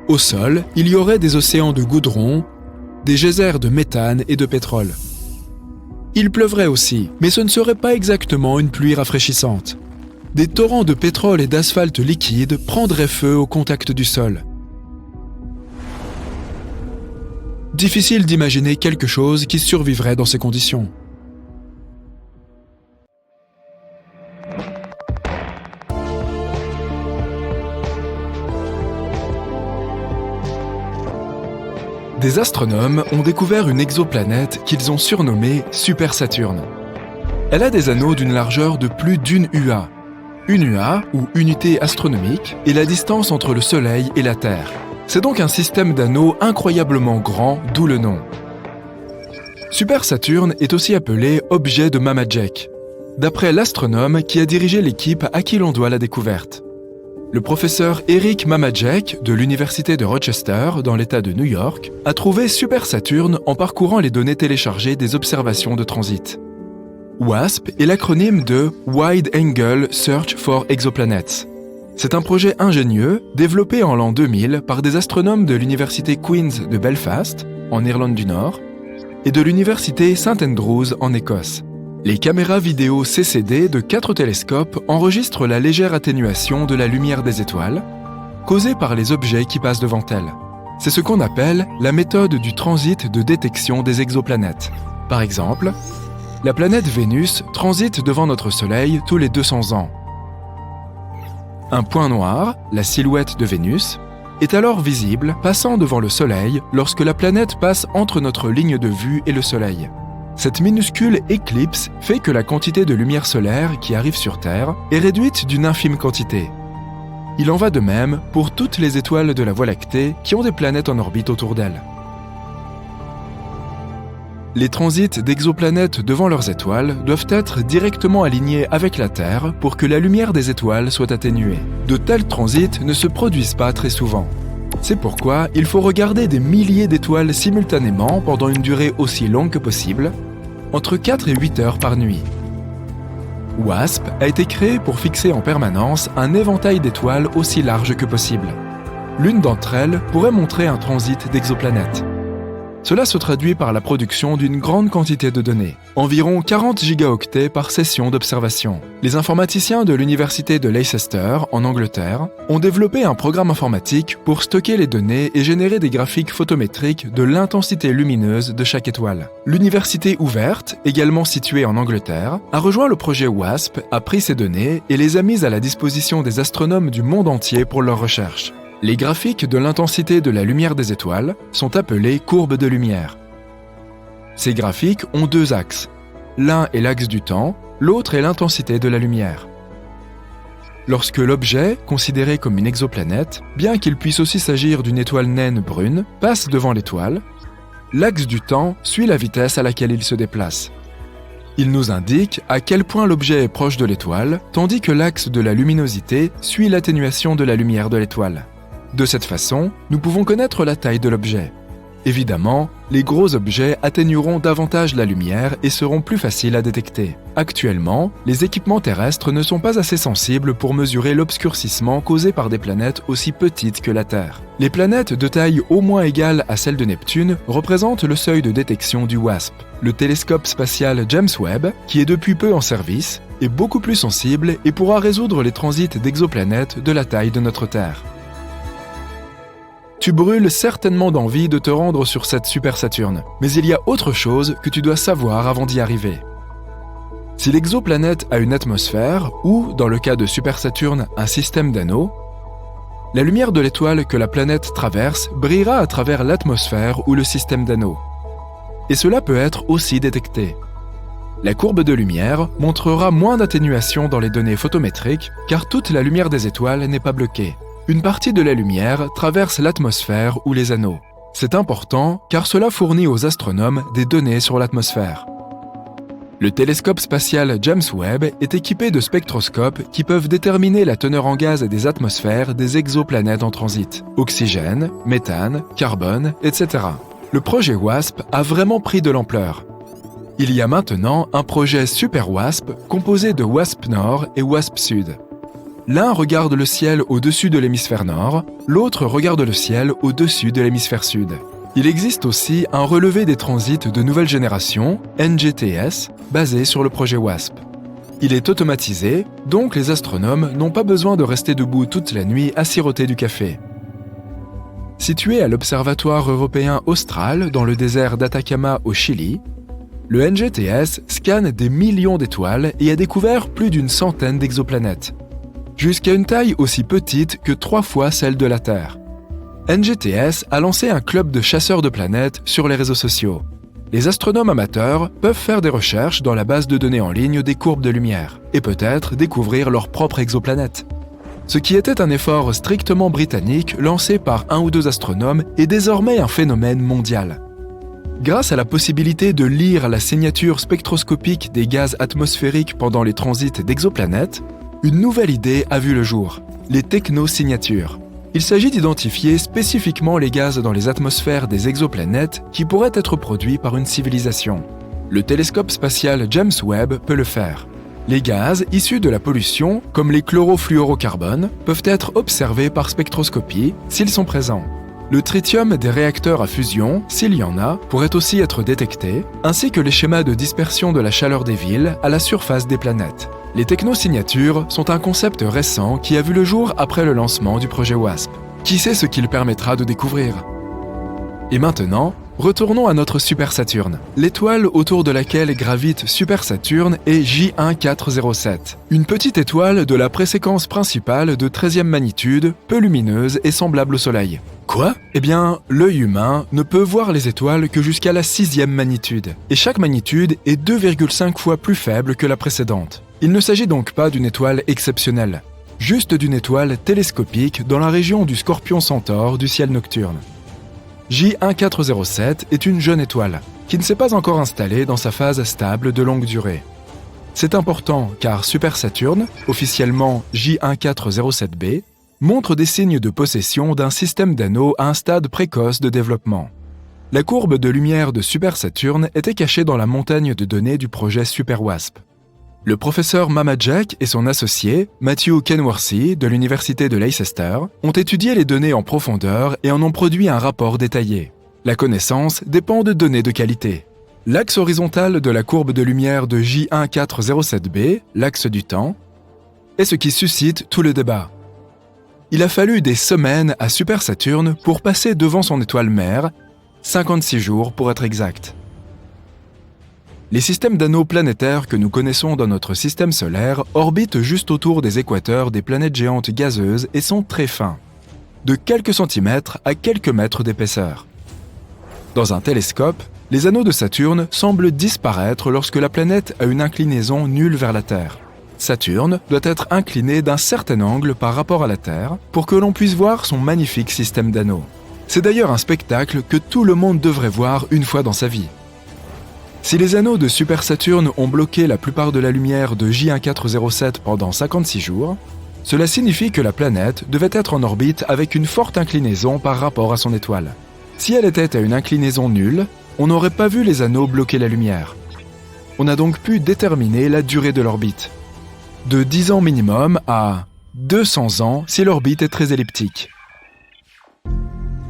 Au sol, il y aurait des océans de goudron, des geysers de méthane et de pétrole. Il pleuvrait aussi, mais ce ne serait pas exactement une pluie rafraîchissante. Des torrents de pétrole et d'asphalte liquide prendraient feu au contact du sol. Difficile d'imaginer quelque chose qui survivrait dans ces conditions. Des astronomes ont découvert une exoplanète qu'ils ont surnommée Super Saturne. Elle a des anneaux d'une largeur de plus d'une UA. Une UA, ou unité astronomique, est la distance entre le Soleil et la Terre. C'est donc un système d'anneaux incroyablement grand, d'où le nom. Super Saturne est aussi appelé objet de Mamajek, d'après l'astronome qui a dirigé l'équipe à qui l'on doit la découverte. Le professeur Eric Mamajek de l'Université de Rochester, dans l'État de New York, a trouvé Super Saturne en parcourant les données téléchargées des observations de transit. WASP est l'acronyme de Wide Angle Search for Exoplanets. C'est un projet ingénieux développé en l'an 2000 par des astronomes de l'Université Queen's de Belfast, en Irlande du Nord, et de l'Université St Andrews en Écosse. Les caméras vidéo CCD de 4 télescopes enregistrent la légère atténuation de la lumière des étoiles, causée par les objets qui passent devant elles. C'est ce qu'on appelle la méthode du transit de détection des exoplanètes. Par exemple, la planète Vénus transite devant notre Soleil tous les 200 ans. Un point noir, la silhouette de Vénus, est alors visible passant devant le Soleil lorsque la planète passe entre notre ligne de vue et le Soleil. Cette minuscule éclipse fait que la quantité de lumière solaire qui arrive sur Terre est réduite d'une infime quantité. Il en va de même pour toutes les étoiles de la Voie lactée qui ont des planètes en orbite autour d'elles. Les transits d'exoplanètes devant leurs étoiles doivent être directement alignés avec la Terre pour que la lumière des étoiles soit atténuée. De tels transits ne se produisent pas très souvent. C'est pourquoi il faut regarder des milliers d'étoiles simultanément pendant une durée aussi longue que possible, entre 4 et 8 heures par nuit. WASP a été créé pour fixer en permanence un éventail d'étoiles aussi large que possible. L'une d'entre elles pourrait montrer un transit d'exoplanètes. Cela se traduit par la production d'une grande quantité de données, environ 40 gigaoctets par session d'observation. Les informaticiens de l'université de Leicester, en Angleterre, ont développé un programme informatique pour stocker les données et générer des graphiques photométriques de l'intensité lumineuse de chaque étoile. L'université ouverte, également située en Angleterre, a rejoint le projet WASP, a pris ces données et les a mises à la disposition des astronomes du monde entier pour leurs recherches. Les graphiques de l'intensité de la lumière des étoiles sont appelés courbes de lumière. Ces graphiques ont 2 axes. L'un est l'axe du temps, l'autre est l'intensité de la lumière. Lorsque l'objet, considéré comme une exoplanète, bien qu'il puisse aussi s'agir d'une étoile naine brune, passe devant l'étoile, l'axe du temps suit la vitesse à laquelle il se déplace. Il nous indique à quel point l'objet est proche de l'étoile, tandis que l'axe de la luminosité suit l'atténuation de la lumière de l'étoile. De cette façon, nous pouvons connaître la taille de l'objet. Évidemment, les gros objets atténueront davantage la lumière et seront plus faciles à détecter. Actuellement, les équipements terrestres ne sont pas assez sensibles pour mesurer l'obscurcissement causé par des planètes aussi petites que la Terre. Les planètes de taille au moins égale à celle de Neptune représentent le seuil de détection du WASP. Le télescope spatial James Webb, qui est depuis peu en service, est beaucoup plus sensible et pourra résoudre les transits d'exoplanètes de la taille de notre Terre. Tu brûles certainement d'envie de te rendre sur cette Super Saturne, mais il y a autre chose que tu dois savoir avant d'y arriver. Si l'exoplanète a une atmosphère, ou, dans le cas de Super Saturne, un système d'anneaux, la lumière de l'étoile que la planète traverse brillera à travers l'atmosphère ou le système d'anneaux. Et cela peut être aussi détecté. La courbe de lumière montrera moins d'atténuation dans les données photométriques car toute la lumière des étoiles n'est pas bloquée. une partie de la lumière traverse l'atmosphère ou les anneaux. C'est important car cela fournit aux astronomes des données sur l'atmosphère. Le télescope spatial James Webb est équipé de spectroscopes qui peuvent déterminer la teneur en gaz des atmosphères des exoplanètes en transit, oxygène, méthane, carbone, etc. Le projet WASP a vraiment pris de l'ampleur. Il y a maintenant un projet Super WASP composé de WASP Nord et WASP Sud. L'un regarde le ciel au-dessus de l'hémisphère nord, l'autre regarde le ciel au-dessus de l'hémisphère sud. Il existe aussi un relevé des transits de nouvelle génération, NGTS, basé sur le projet WASP. Il est automatisé, donc les astronomes n'ont pas besoin de rester debout toute la nuit à siroter du café. Situé à l'Observatoire européen austral dans le désert d'Atacama au Chili, le NGTS scanne des millions d'étoiles et a découvert plus d'une centaine d'exoplanètes, jusqu'à une taille aussi petite que 3 fois celle de la Terre. NGTS a lancé un club de chasseurs de planètes sur les réseaux sociaux. Les astronomes amateurs peuvent faire des recherches dans la base de données en ligne des courbes de lumière et peut-être découvrir leur propre exoplanète. Ce qui était un effort strictement britannique lancé par 1 ou 2 astronomes est désormais un phénomène mondial. Grâce à la possibilité de lire la signature spectroscopique des gaz atmosphériques pendant les transits d'exoplanètes, une nouvelle idée a vu le jour, les technosignatures. Il s'agit d'identifier spécifiquement les gaz dans les atmosphères des exoplanètes qui pourraient être produits par une civilisation. Le télescope spatial James Webb peut le faire. Les gaz issus de la pollution, comme les chlorofluorocarbones, peuvent être observés par spectroscopie s'ils sont présents. Le tritium des réacteurs à fusion, s'il y en a, pourrait aussi être détecté, ainsi que les schémas de dispersion de la chaleur des villes à la surface des planètes. Les technosignatures sont un concept récent qui a vu le jour après le lancement du projet WASP. Qui sait ce qu'il permettra de découvrir? Et maintenant, retournons à notre Super Saturne. L'étoile autour de laquelle gravite Super Saturne est J1407, une petite étoile de la préséquence principale de 13e magnitude, peu lumineuse et semblable au Soleil. Quoi? Eh bien, l'œil humain ne peut voir les étoiles que jusqu'à la 6e magnitude, et chaque magnitude est 2,5 fois plus faible que la précédente. Il ne s'agit donc pas d'une étoile exceptionnelle, juste d'une étoile télescopique dans la région du Scorpion-Centaure du ciel nocturne. J1407 est une jeune étoile, qui ne s'est pas encore installée dans sa phase stable de longue durée. C'est important car Super Saturne, officiellement J1407b, montre des signes de possession d'un système d'anneaux à un stade précoce de développement. La courbe de lumière de Super Saturne était cachée dans la montagne de données du projet Super WASP. Le professeur Mamajek et son associé, Matthew Kenworthy, de l'université de Leicester, ont étudié les données en profondeur et en ont produit un rapport détaillé. La connaissance dépend de données de qualité. L'axe horizontal de la courbe de lumière de J1407b, l'axe du temps, est ce qui suscite tout le débat. Il a fallu des semaines à Super Saturne pour passer devant son étoile mère, 56 jours pour être exact. Les systèmes d'anneaux planétaires que nous connaissons dans notre système solaire orbitent juste autour des équateurs des planètes géantes gazeuses et sont très fins, de quelques centimètres à quelques mètres d'épaisseur. Dans un télescope, les anneaux de Saturne semblent disparaître lorsque la planète a une inclinaison nulle vers la Terre. Saturne doit être incliné d'un certain angle par rapport à la Terre pour que l'on puisse voir son magnifique système d'anneaux. C'est d'ailleurs un spectacle que tout le monde devrait voir une fois dans sa vie. Si les anneaux de Super Saturne ont bloqué la plupart de la lumière de J1407 pendant 56 jours, cela signifie que la planète devait être en orbite avec une forte inclinaison par rapport à son étoile. Si elle était à une inclinaison nulle, on n'aurait pas vu les anneaux bloquer la lumière. On a donc pu déterminer la durée de l'orbite. De 10 ans minimum à 200 ans si l'orbite est très elliptique.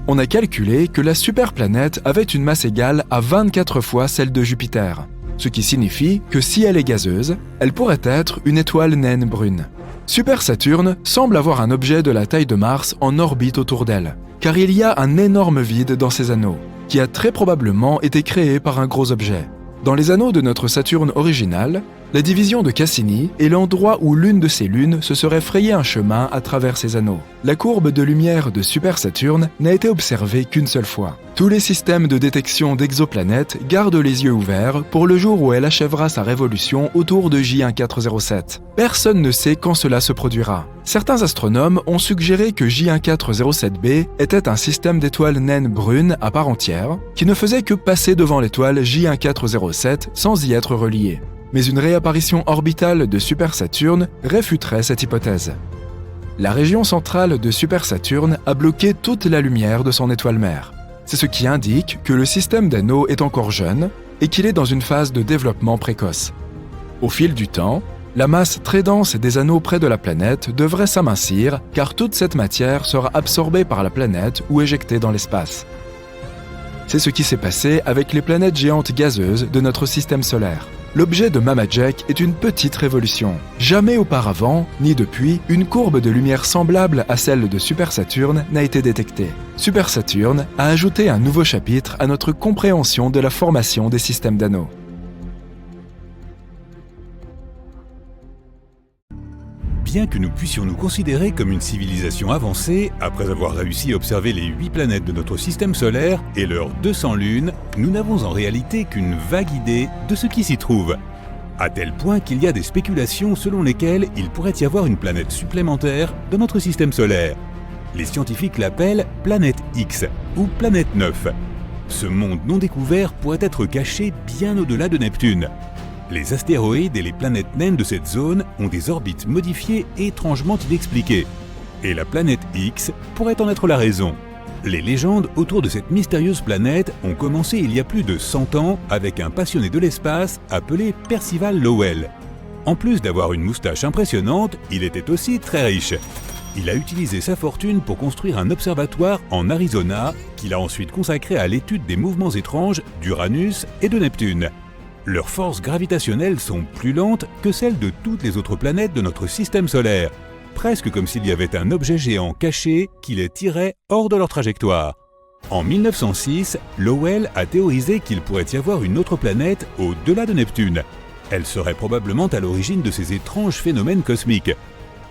On a calculé que la superplanète avait une masse égale à 24 fois celle de Jupiter, ce qui signifie que si elle est gazeuse, elle pourrait être une étoile naine brune. Super Saturne semble avoir un objet de la taille de Mars en orbite autour d'elle, car il y a un énorme vide dans ses anneaux, qui a très probablement été créé par un gros objet. Dans les anneaux de notre Saturne original, La division de Cassini est l'endroit où l'une de ces lunes se serait frayé un chemin à travers ses anneaux. La courbe de lumière de Super Saturne n'a été observée qu'une seule fois. Tous les systèmes de détection d'exoplanètes gardent les yeux ouverts pour le jour où elle achèvera sa révolution autour de J1407. Personne ne sait quand cela se produira. Certains astronomes ont suggéré que J1407b était un système d'étoiles naines brunes à part entière, qui ne faisait que passer devant l'étoile J1407 sans y être relié. Mais une réapparition orbitale de Super Saturne réfuterait cette hypothèse. La région centrale de Super Saturne a bloqué toute la lumière de son étoile mère. C'est ce qui indique que le système d'anneaux est encore jeune et qu'il est dans une phase de développement précoce. Au fil du temps, la masse très dense des anneaux près de la planète devrait s'amincir car toute cette matière sera absorbée par la planète ou éjectée dans l'espace. C'est ce qui s'est passé avec les planètes géantes gazeuses de notre système solaire. L'objet de Mamajek est une petite révolution. Jamais auparavant, ni depuis, une courbe de lumière semblable à celle de Super Saturne n'a été détectée. Super Saturne a ajouté un nouveau chapitre à notre compréhension de la formation des systèmes d'anneaux. Bien que nous puissions nous considérer comme une civilisation avancée, après avoir réussi à observer les 8 planètes de notre système solaire et leurs 200 lunes, nous n'avons en réalité qu'une vague idée de ce qui s'y trouve. À tel point qu'il y a des spéculations selon lesquelles il pourrait y avoir une planète supplémentaire dans notre système solaire. Les scientifiques l'appellent planète X ou planète 9. Ce monde non découvert pourrait être caché bien au-delà de Neptune. Les astéroïdes et les planètes naines de cette zone ont des orbites modifiées étrangement inexpliquées. Et la planète X pourrait en être la raison. Les légendes autour de cette mystérieuse planète ont commencé il y a plus de 100 ans avec un passionné de l'espace appelé Percival Lowell. En plus d'avoir une moustache impressionnante, il était aussi très riche. Il a utilisé sa fortune pour construire un observatoire en Arizona qu'il a ensuite consacré à l'étude des mouvements étranges d'Uranus et de Neptune. Leurs forces gravitationnelles sont plus lentes que celles de toutes les autres planètes de notre système solaire, presque comme s'il y avait un objet géant caché qui les tirait hors de leur trajectoire. En 1906, Lowell a théorisé qu'il pourrait y avoir une autre planète au-delà de Neptune. Elle serait probablement à l'origine de ces étranges phénomènes cosmiques.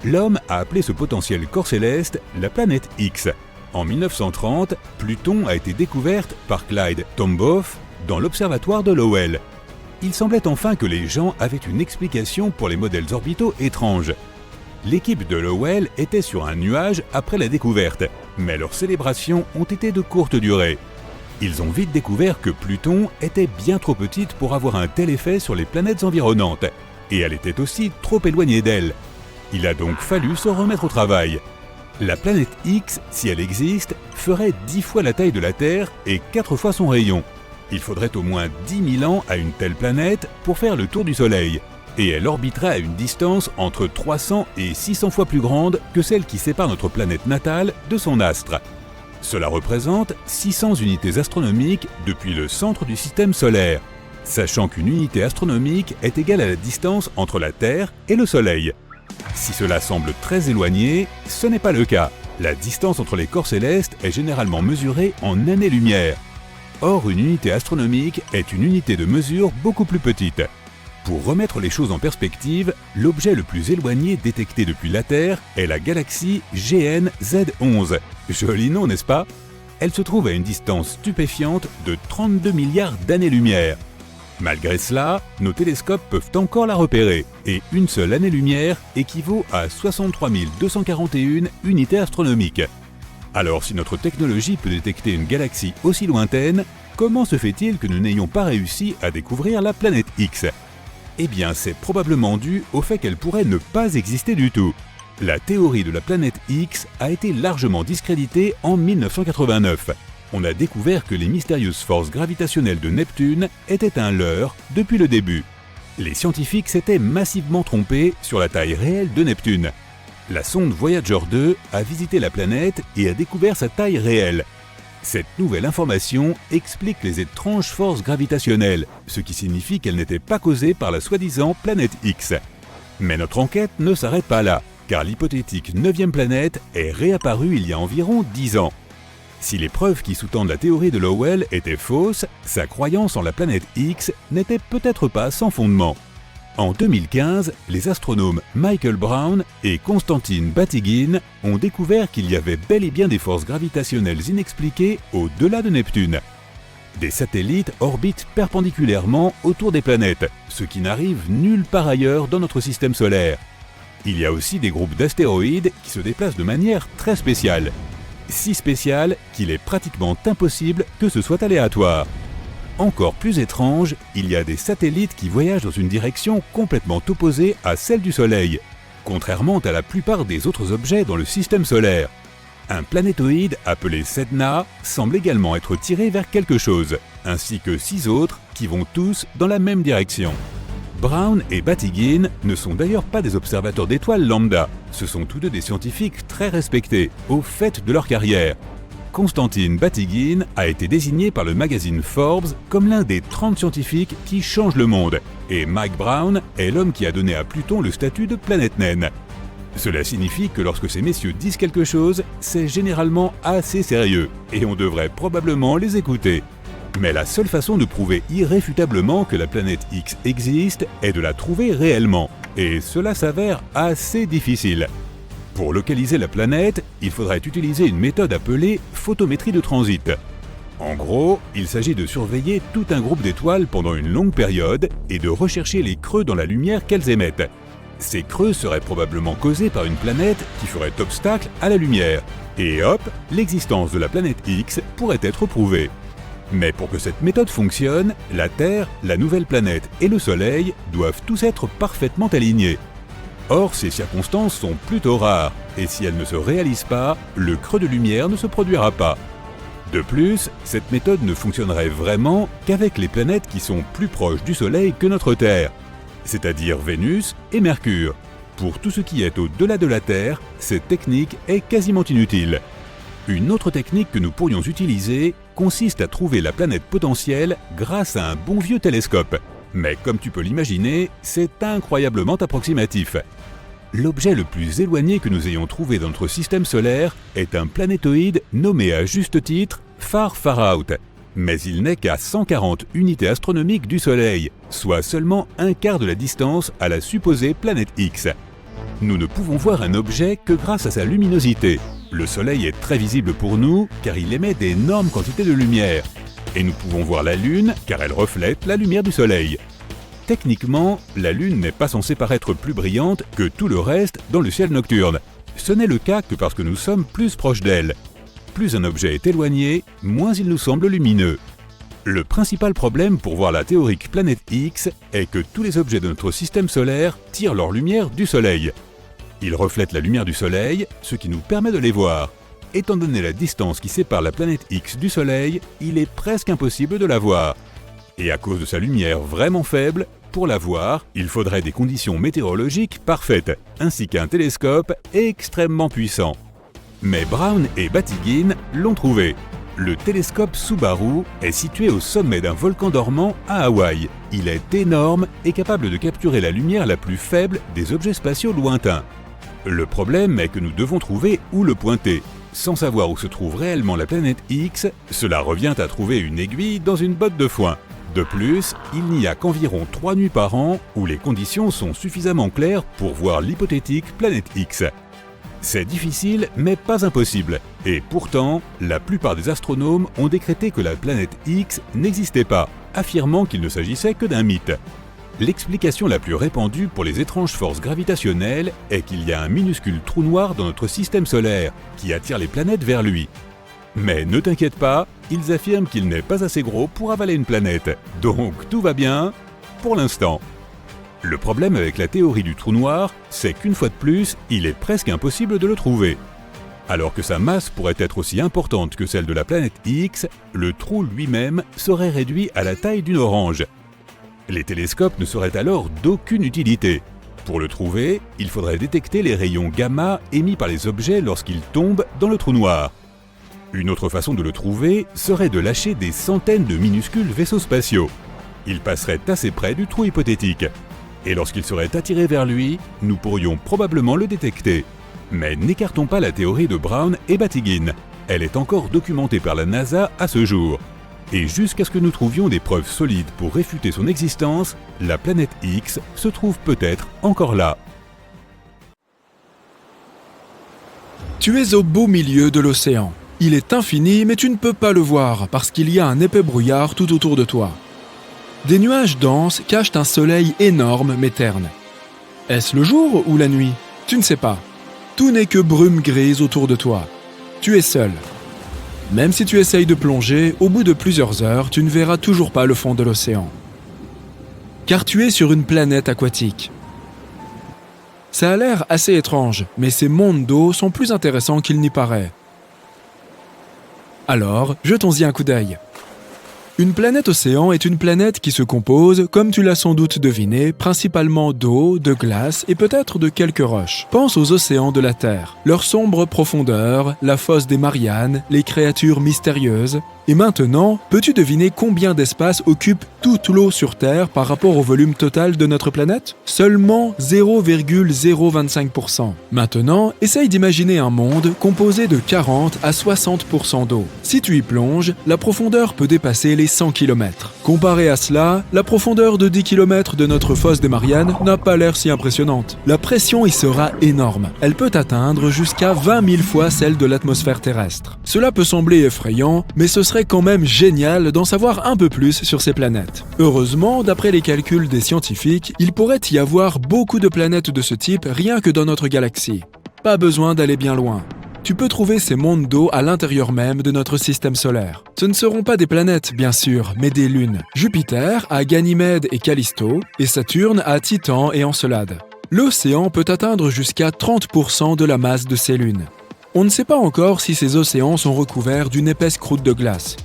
L'homme a appelé ce potentiel corps céleste la planète X. En 1930, Pluton a été découverte par Clyde Tombaugh dans l'observatoire de Lowell. Il semblait enfin que les gens avaient une explication pour les modèles orbitaux étranges. L'équipe de Lowell était sur un nuage après la découverte, mais leurs célébrations ont été de courte durée. Ils ont vite découvert que Pluton était bien trop petite pour avoir un tel effet sur les planètes environnantes, et elle était aussi trop éloignée d'elle. Il a donc fallu se remettre au travail. La planète X, si elle existe, ferait 10 fois la taille de la Terre et 4 fois son rayon. Il faudrait au moins 10 000 ans à une telle planète pour faire le tour du Soleil, et elle orbiterait à une distance entre 300 et 600 fois plus grande que celle qui sépare notre planète natale de son astre. Cela représente 600 unités astronomiques depuis le centre du système solaire, sachant qu'une unité astronomique est égale à la distance entre la Terre et le Soleil. Si cela semble très éloigné, ce n'est pas le cas. La distance entre les corps célestes est généralement mesurée en années-lumière. Or, une unité astronomique est une unité de mesure beaucoup plus petite. Pour remettre les choses en perspective, l'objet le plus éloigné détecté depuis la Terre est la galaxie GN-Z11. Joli nom, n'est-ce pas? Elle se trouve à une distance stupéfiante de 32 milliards d'années-lumière. Malgré cela, nos télescopes peuvent encore la repérer, et une seule année-lumière équivaut à 63 241 unités astronomiques. Alors si notre technologie peut détecter une galaxie aussi lointaine, comment se fait-il que nous n'ayons pas réussi à découvrir la planète X? Eh bien, c'est probablement dû au fait qu'elle pourrait ne pas exister du tout. La théorie de la planète X a été largement discréditée en 1989. On a découvert que les mystérieuses forces gravitationnelles de Neptune étaient un leurre depuis le début. Les scientifiques s'étaient massivement trompés sur la taille réelle de Neptune. La sonde Voyager 2 a visité la planète et a découvert sa taille réelle. Cette nouvelle information explique les étranges forces gravitationnelles, ce qui signifie qu'elles n'étaient pas causées par la soi-disant planète X. Mais notre enquête ne s'arrête pas là, car l'hypothétique 9e planète est réapparue il y a environ 10 ans. Si les preuves qui sous-tendent la théorie de Lowell étaient fausses, sa croyance en la planète X n'était peut-être pas sans fondement. En 2015, les astronomes Michael Brown et Konstantin Batygin ont découvert qu'il y avait bel et bien des forces gravitationnelles inexpliquées au-delà de Neptune. Des satellites orbitent perpendiculairement autour des planètes, ce qui n'arrive nulle part ailleurs dans notre système solaire. Il y a aussi des groupes d'astéroïdes qui se déplacent de manière très spéciale. Si spéciale qu'il est pratiquement impossible que ce soit aléatoire. Encore plus étrange, il y a des satellites qui voyagent dans une direction complètement opposée à celle du Soleil, contrairement à la plupart des autres objets dans le système solaire. Un planétoïde appelé Sedna semble également être tiré vers quelque chose, ainsi que 6 autres qui vont tous dans la même direction. Brown et Batygin ne sont d'ailleurs pas des observateurs d'étoiles lambda, ce sont tous deux des scientifiques très respectés, au fait de leur carrière. Konstantin Batygin a été désigné par le magazine Forbes comme l'un des 30 scientifiques qui changent le monde, et Mike Brown est l'homme qui a donné à Pluton le statut de planète naine. Cela signifie que lorsque ces messieurs disent quelque chose, c'est généralement assez sérieux, et on devrait probablement les écouter. Mais la seule façon de prouver irréfutablement que la planète X existe est de la trouver réellement, et cela s'avère assez difficile. Pour localiser la planète, il faudrait utiliser une méthode appelée photométrie de transit. En gros, il s'agit de surveiller tout un groupe d'étoiles pendant une longue période et de rechercher les creux dans la lumière qu'elles émettent. Ces creux seraient probablement causés par une planète qui ferait obstacle à la lumière. Et hop, l'existence de la planète X pourrait être prouvée. Mais pour que cette méthode fonctionne, la Terre, la nouvelle planète et le Soleil doivent tous être parfaitement alignés. Or, ces circonstances sont plutôt rares, et si elles ne se réalisent pas, le creux de lumière ne se produira pas. De plus, cette méthode ne fonctionnerait vraiment qu'avec les planètes qui sont plus proches du Soleil que notre Terre, c'est-à-dire Vénus et Mercure. Pour tout ce qui est au-delà de la Terre, cette technique est quasiment inutile. Une autre technique que nous pourrions utiliser consiste à trouver la planète potentielle grâce à un bon vieux télescope. Mais comme tu peux l'imaginer, c'est incroyablement approximatif. L'objet le plus éloigné que nous ayons trouvé dans notre système solaire est un planétoïde nommé à juste titre Far Far Out. Mais il n'est qu'à 140 unités astronomiques du Soleil, soit seulement un quart de la distance à la supposée planète X. Nous ne pouvons voir un objet que grâce à sa luminosité. Le Soleil est très visible pour nous car il émet d'énormes quantités de lumière. Et nous pouvons voir la Lune car elle reflète la lumière du Soleil. Techniquement, la Lune n'est pas censée paraître plus brillante que tout le reste dans le ciel nocturne. Ce n'est le cas que parce que nous sommes plus proches d'elle. Plus un objet est éloigné, moins il nous semble lumineux. Le principal problème pour voir la théorique planète X est que tous les objets de notre système solaire tirent leur lumière du Soleil. Ils reflètent la lumière du Soleil, ce qui nous permet de les voir. Étant donné la distance qui sépare la planète X du Soleil, il est presque impossible de la voir. Et à cause de sa lumière vraiment faible, pour la voir, il faudrait des conditions météorologiques parfaites, ainsi qu'un télescope extrêmement puissant. Mais Brown et Batygin l'ont trouvé. Le télescope Subaru est situé au sommet d'un volcan dormant à Hawaï. Il est énorme et capable de capturer la lumière la plus faible des objets spatiaux lointains. Le problème est que nous devons trouver où le pointer. Sans savoir où se trouve réellement la planète X, cela revient à trouver une aiguille dans une botte de foin. De plus, il n'y a qu'environ 3 nuits par an où les conditions sont suffisamment claires pour voir l'hypothétique planète X. C'est difficile, mais pas impossible. Et pourtant, la plupart des astronomes ont décrété que la planète X n'existait pas, affirmant qu'il ne s'agissait que d'un mythe. L'explication la plus répandue pour les étranges forces gravitationnelles est qu'il y a un minuscule trou noir dans notre système solaire qui attire les planètes vers lui. Mais ne t'inquiète pas, ils affirment qu'il n'est pas assez gros pour avaler une planète, donc tout va bien pour l'instant. Le problème avec la théorie du trou noir, c'est qu'une fois de plus, il est presque impossible de le trouver. Alors que sa masse pourrait être aussi importante que celle de la planète X, le trou lui-même serait réduit à la taille d'une orange. Les télescopes ne seraient alors d'aucune utilité. Pour le trouver, il faudrait détecter les rayons gamma émis par les objets lorsqu'ils tombent dans le trou noir. Une autre façon de le trouver serait de lâcher des centaines de minuscules vaisseaux spatiaux. Ils passeraient assez près du trou hypothétique. Et lorsqu'il serait attiré vers lui, nous pourrions probablement le détecter. Mais n'écartons pas la théorie de Brown et Batygin. Elle est encore documentée par la NASA à ce jour. Et jusqu'à ce que nous trouvions des preuves solides pour réfuter son existence, la planète X se trouve peut-être encore là. Tu es au beau milieu de l'océan. Il est infini, mais tu ne peux pas le voir parce qu'il y a un épais brouillard tout autour de toi. Des nuages denses cachent un soleil énorme mais terne. Est-ce le jour ou la nuit? Tu ne sais pas. Tout n'est que brume grise autour de toi. Tu es seul. Même si tu essayes de plonger, au bout de plusieurs heures, tu ne verras toujours pas le fond de l'océan. Car tu es sur une planète aquatique. Ça a l'air assez étrange, mais ces mondes d'eau sont plus intéressants qu'il n'y paraît. Alors, jetons-y un coup d'œil. Une planète océan est une planète qui se compose, comme tu l'as sans doute deviné, principalement d'eau, de glace et peut-être de quelques roches. Pense aux océans de la Terre, leur sombre profondeur, la fosse des Mariannes, les créatures mystérieuses. Et maintenant, peux-tu deviner combien d'espace occupe toute l'eau sur Terre par rapport au volume total de notre planète? Seulement 0,025%. Maintenant, essaye d'imaginer un monde composé de 40 à 60% d'eau. Si tu y plonges, la profondeur peut dépasser les 100 km. Comparé à cela, la profondeur de 10 km de notre fosse des Mariannes n'a pas l'air si impressionnante. La pression y sera énorme. Elle peut atteindre jusqu'à 20 000 fois celle de l'atmosphère terrestre. Cela peut sembler effrayant, mais ce serait quand même génial d'en savoir un peu plus sur ces planètes. Heureusement, d'après les calculs des scientifiques, il pourrait y avoir beaucoup de planètes de ce type rien que dans notre galaxie. Pas besoin d'aller bien loin. Tu peux trouver ces mondes d'eau à l'intérieur même de notre système solaire. Ce ne seront pas des planètes, bien sûr, mais des lunes. Jupiter a Ganymède et Callisto, et Saturne a Titan et Encelade. L'océan peut atteindre jusqu'à 30% de la masse de ces lunes. On ne sait pas encore si ces océans sont recouverts d'une épaisse croûte de glace.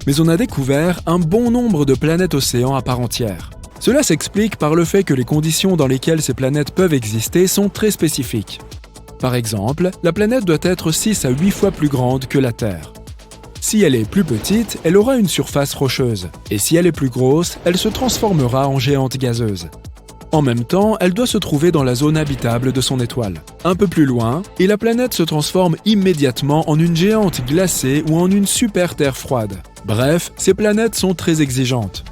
Mais on a découvert un bon nombre de planètes océans à part entière. Cela s'explique par le fait que les conditions dans lesquelles ces planètes peuvent exister sont très spécifiques. Par exemple, la planète doit être 6 à 8 fois plus grande que la Terre. Si elle est plus petite, elle aura une surface rocheuse. Et si elle est plus grosse, elle se transformera en géante gazeuse. En même temps, elle doit se trouver dans la zone habitable de son étoile. Un peu plus loin, et la planète se transforme immédiatement en une géante glacée ou en une super Terre froide. Bref, ces planètes sont très exigeantes.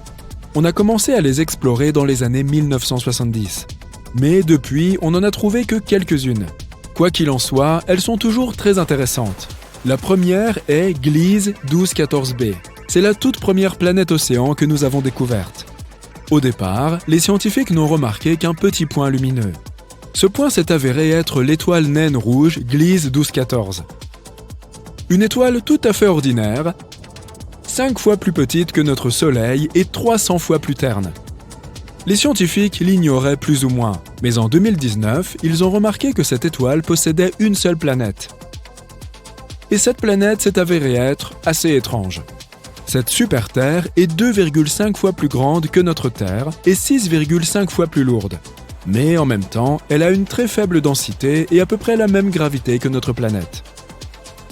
On a commencé à les explorer dans les années 1970. Mais depuis, on n'en a trouvé que quelques-unes. Quoi qu'il en soit, elles sont toujours très intéressantes. La première est Gliese 1214b. C'est la toute première planète océan que nous avons découverte. Au départ, les scientifiques n'ont remarqué qu'un petit point lumineux. Ce point s'est avéré être l'étoile naine rouge Gliese 1214. Une étoile tout à fait ordinaire, 5 fois plus petite que notre Soleil et 300 fois plus terne. Les scientifiques l'ignoraient plus ou moins, mais en 2019, ils ont remarqué que cette étoile possédait une seule planète. Et cette planète s'est avérée être assez étrange. Cette super Terre est 2,5 fois plus grande que notre Terre et 6,5 fois plus lourde. Mais en même temps, elle a une très faible densité et à peu près la même gravité que notre planète.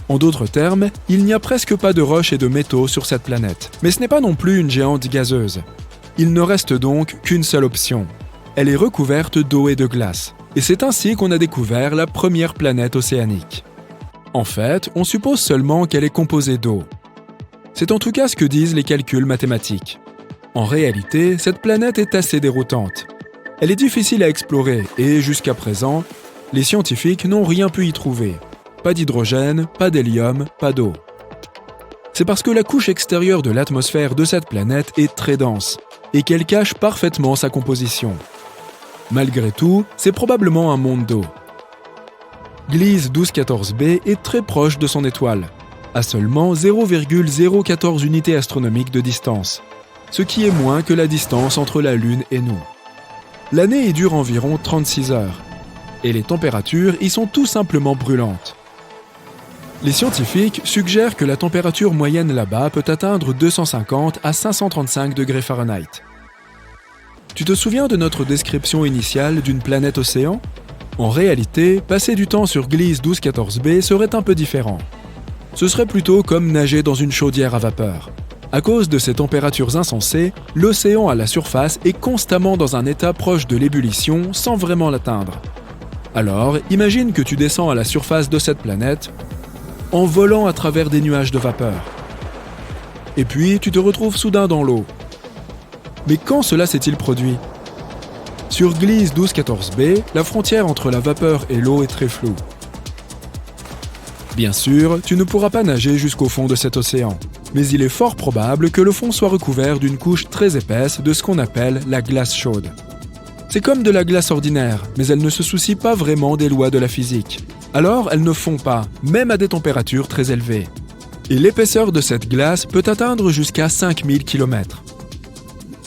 En d'autres termes, il n'y a presque pas de roches et de métaux sur cette planète. Mais ce n'est pas non plus une géante gazeuse. Il ne reste donc qu'une seule option. Elle est recouverte d'eau et de glace. Et c'est ainsi qu'on a découvert la première planète océanique. En fait, on suppose seulement qu'elle est composée d'eau. C'est en tout cas ce que disent les calculs mathématiques. En réalité, cette planète est assez déroutante. Elle est difficile à explorer et, jusqu'à présent, les scientifiques n'ont rien pu y trouver. Pas d'hydrogène, pas d'hélium, pas d'eau. C'est parce que la couche extérieure de l'atmosphère de cette planète est très dense et qu'elle cache parfaitement sa composition. Malgré tout, c'est probablement un monde d'eau. Gliese 1214b est très proche de son étoile, à seulement 0,014 unités astronomiques de distance, ce qui est moins que la distance entre la Lune et nous. L'année y dure environ 36 heures, et les températures y sont tout simplement brûlantes. Les scientifiques suggèrent que la température moyenne là-bas peut atteindre 250 à 535 degrés Fahrenheit. Tu te souviens de notre description initiale d'une planète océan? En réalité, passer du temps sur Gliese 1214b serait un peu différent. Ce serait plutôt comme nager dans une chaudière à vapeur. À cause de ces températures insensées, l'océan à la surface est constamment dans un état proche de l'ébullition sans vraiment l'atteindre. Alors, imagine que tu descends à la surface de cette planète en volant à travers des nuages de vapeur. et puis tu te retrouves soudain dans l'eau. Mais quand cela s'est-il produit ? Sur Gliese 1214b, la frontière entre la vapeur et l'eau est très floue. Bien sûr, tu ne pourras pas nager jusqu'au fond de cet océan, mais il est fort probable que le fond soit recouvert d'une couche très épaisse de ce qu'on appelle la glace chaude. C'est comme de la glace ordinaire, mais elle ne se soucie pas vraiment des lois de la physique. Alors, elle ne fond pas, même à des températures très élevées. Et l'épaisseur de cette glace peut atteindre jusqu'à 5000 km.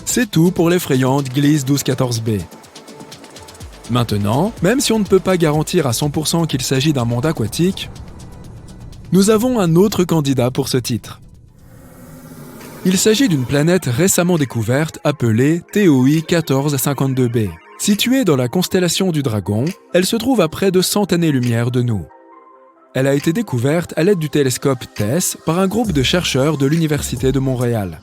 C'est tout pour l'effrayante Gliese 1214b. Maintenant, même si on ne peut pas garantir à 100% qu'il s'agit d'un monde aquatique, nous avons un autre candidat pour ce titre. Il s'agit d'une planète récemment découverte appelée TOI 1452b. Située dans la constellation du Dragon, elle se trouve à près de 100 années-lumière de nous. Elle a été découverte à l'aide du télescope TESS par un groupe de chercheurs de l'Université de Montréal.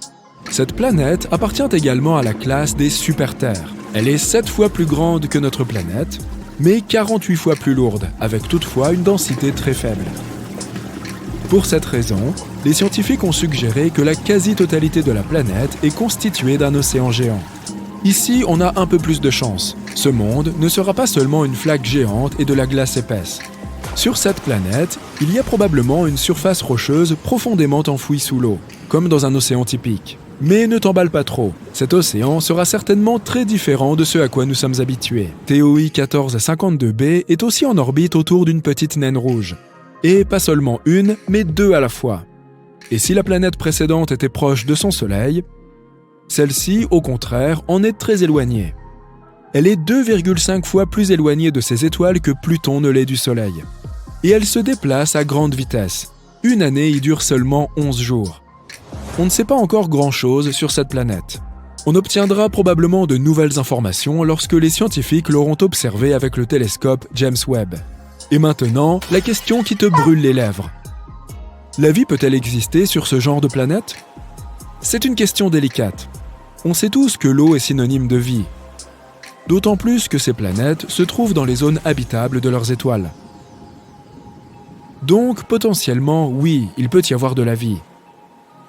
Cette planète appartient également à la classe des super-Terres. Elle est 7 fois plus grande que notre planète, mais 48 fois plus lourde, avec toutefois une densité très faible. Pour cette raison, les scientifiques ont suggéré que la quasi-totalité de la planète est constituée d'un océan géant. Ici, on a un peu plus de chance. Ce monde ne sera pas seulement une flaque géante et de la glace épaisse. Sur cette planète, il y a probablement une surface rocheuse profondément enfouie sous l'eau, comme dans un océan typique. Mais ne t'emballe pas trop, cet océan sera certainement très différent de ce à quoi nous sommes habitués. TOI 1452b est aussi en orbite autour d'une petite naine rouge. Et pas seulement une, mais deux à la fois. Et si la planète précédente était proche de son Soleil, celle-ci, au contraire, en est très éloignée. Elle est 2,5 fois plus éloignée de ses étoiles que Pluton ne l'est du Soleil. Et elle se déplace à grande vitesse. Une année y dure seulement 11 jours. On ne sait pas encore grand-chose sur cette planète. On obtiendra probablement de nouvelles informations lorsque les scientifiques l'auront observée avec le télescope James Webb. Et maintenant, la question qui te brûle les lèvres. La vie peut-elle exister sur ce genre de planète ? C'est une question délicate. On sait tous que l'eau est synonyme de vie. D'autant plus que ces planètes se trouvent dans les zones habitables de leurs étoiles. Donc, potentiellement, oui, il peut y avoir de la vie.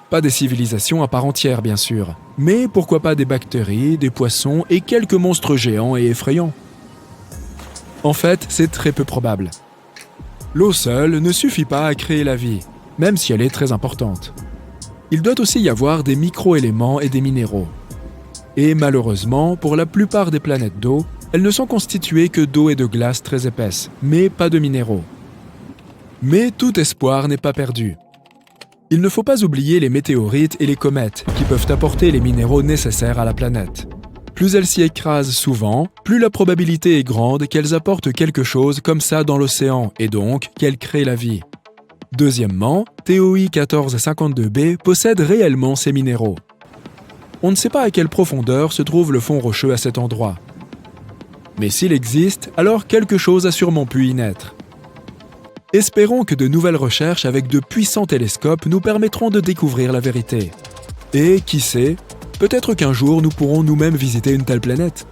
Pas des civilisations à part entière, bien sûr, mais pourquoi pas des bactéries, des poissons et quelques monstres géants et effrayants. En fait, c'est très peu probable. L'eau seule ne suffit pas à créer la vie, même si elle est très importante. Il doit aussi y avoir des micro-éléments et des minéraux. Et malheureusement, pour la plupart des planètes d'eau, elles ne sont constituées que d'eau et de glace très épaisse, mais pas de minéraux. Mais tout espoir n'est pas perdu. Il ne faut pas oublier les météorites et les comètes, qui peuvent apporter les minéraux nécessaires à la planète. Plus elles s'y écrasent souvent, plus la probabilité est grande qu'elles apportent quelque chose comme ça dans l'océan, et donc qu'elles créent la vie. Deuxièmement, TOI 1452b possède réellement ces minéraux. On ne sait pas à quelle profondeur se trouve le fond rocheux à cet endroit. Mais s'il existe, alors quelque chose a sûrement pu y naître. Espérons que de nouvelles recherches avec de puissants télescopes nous permettront de découvrir la vérité. Et, qui sait, peut-être qu'un jour nous pourrons nous-mêmes visiter une telle planète.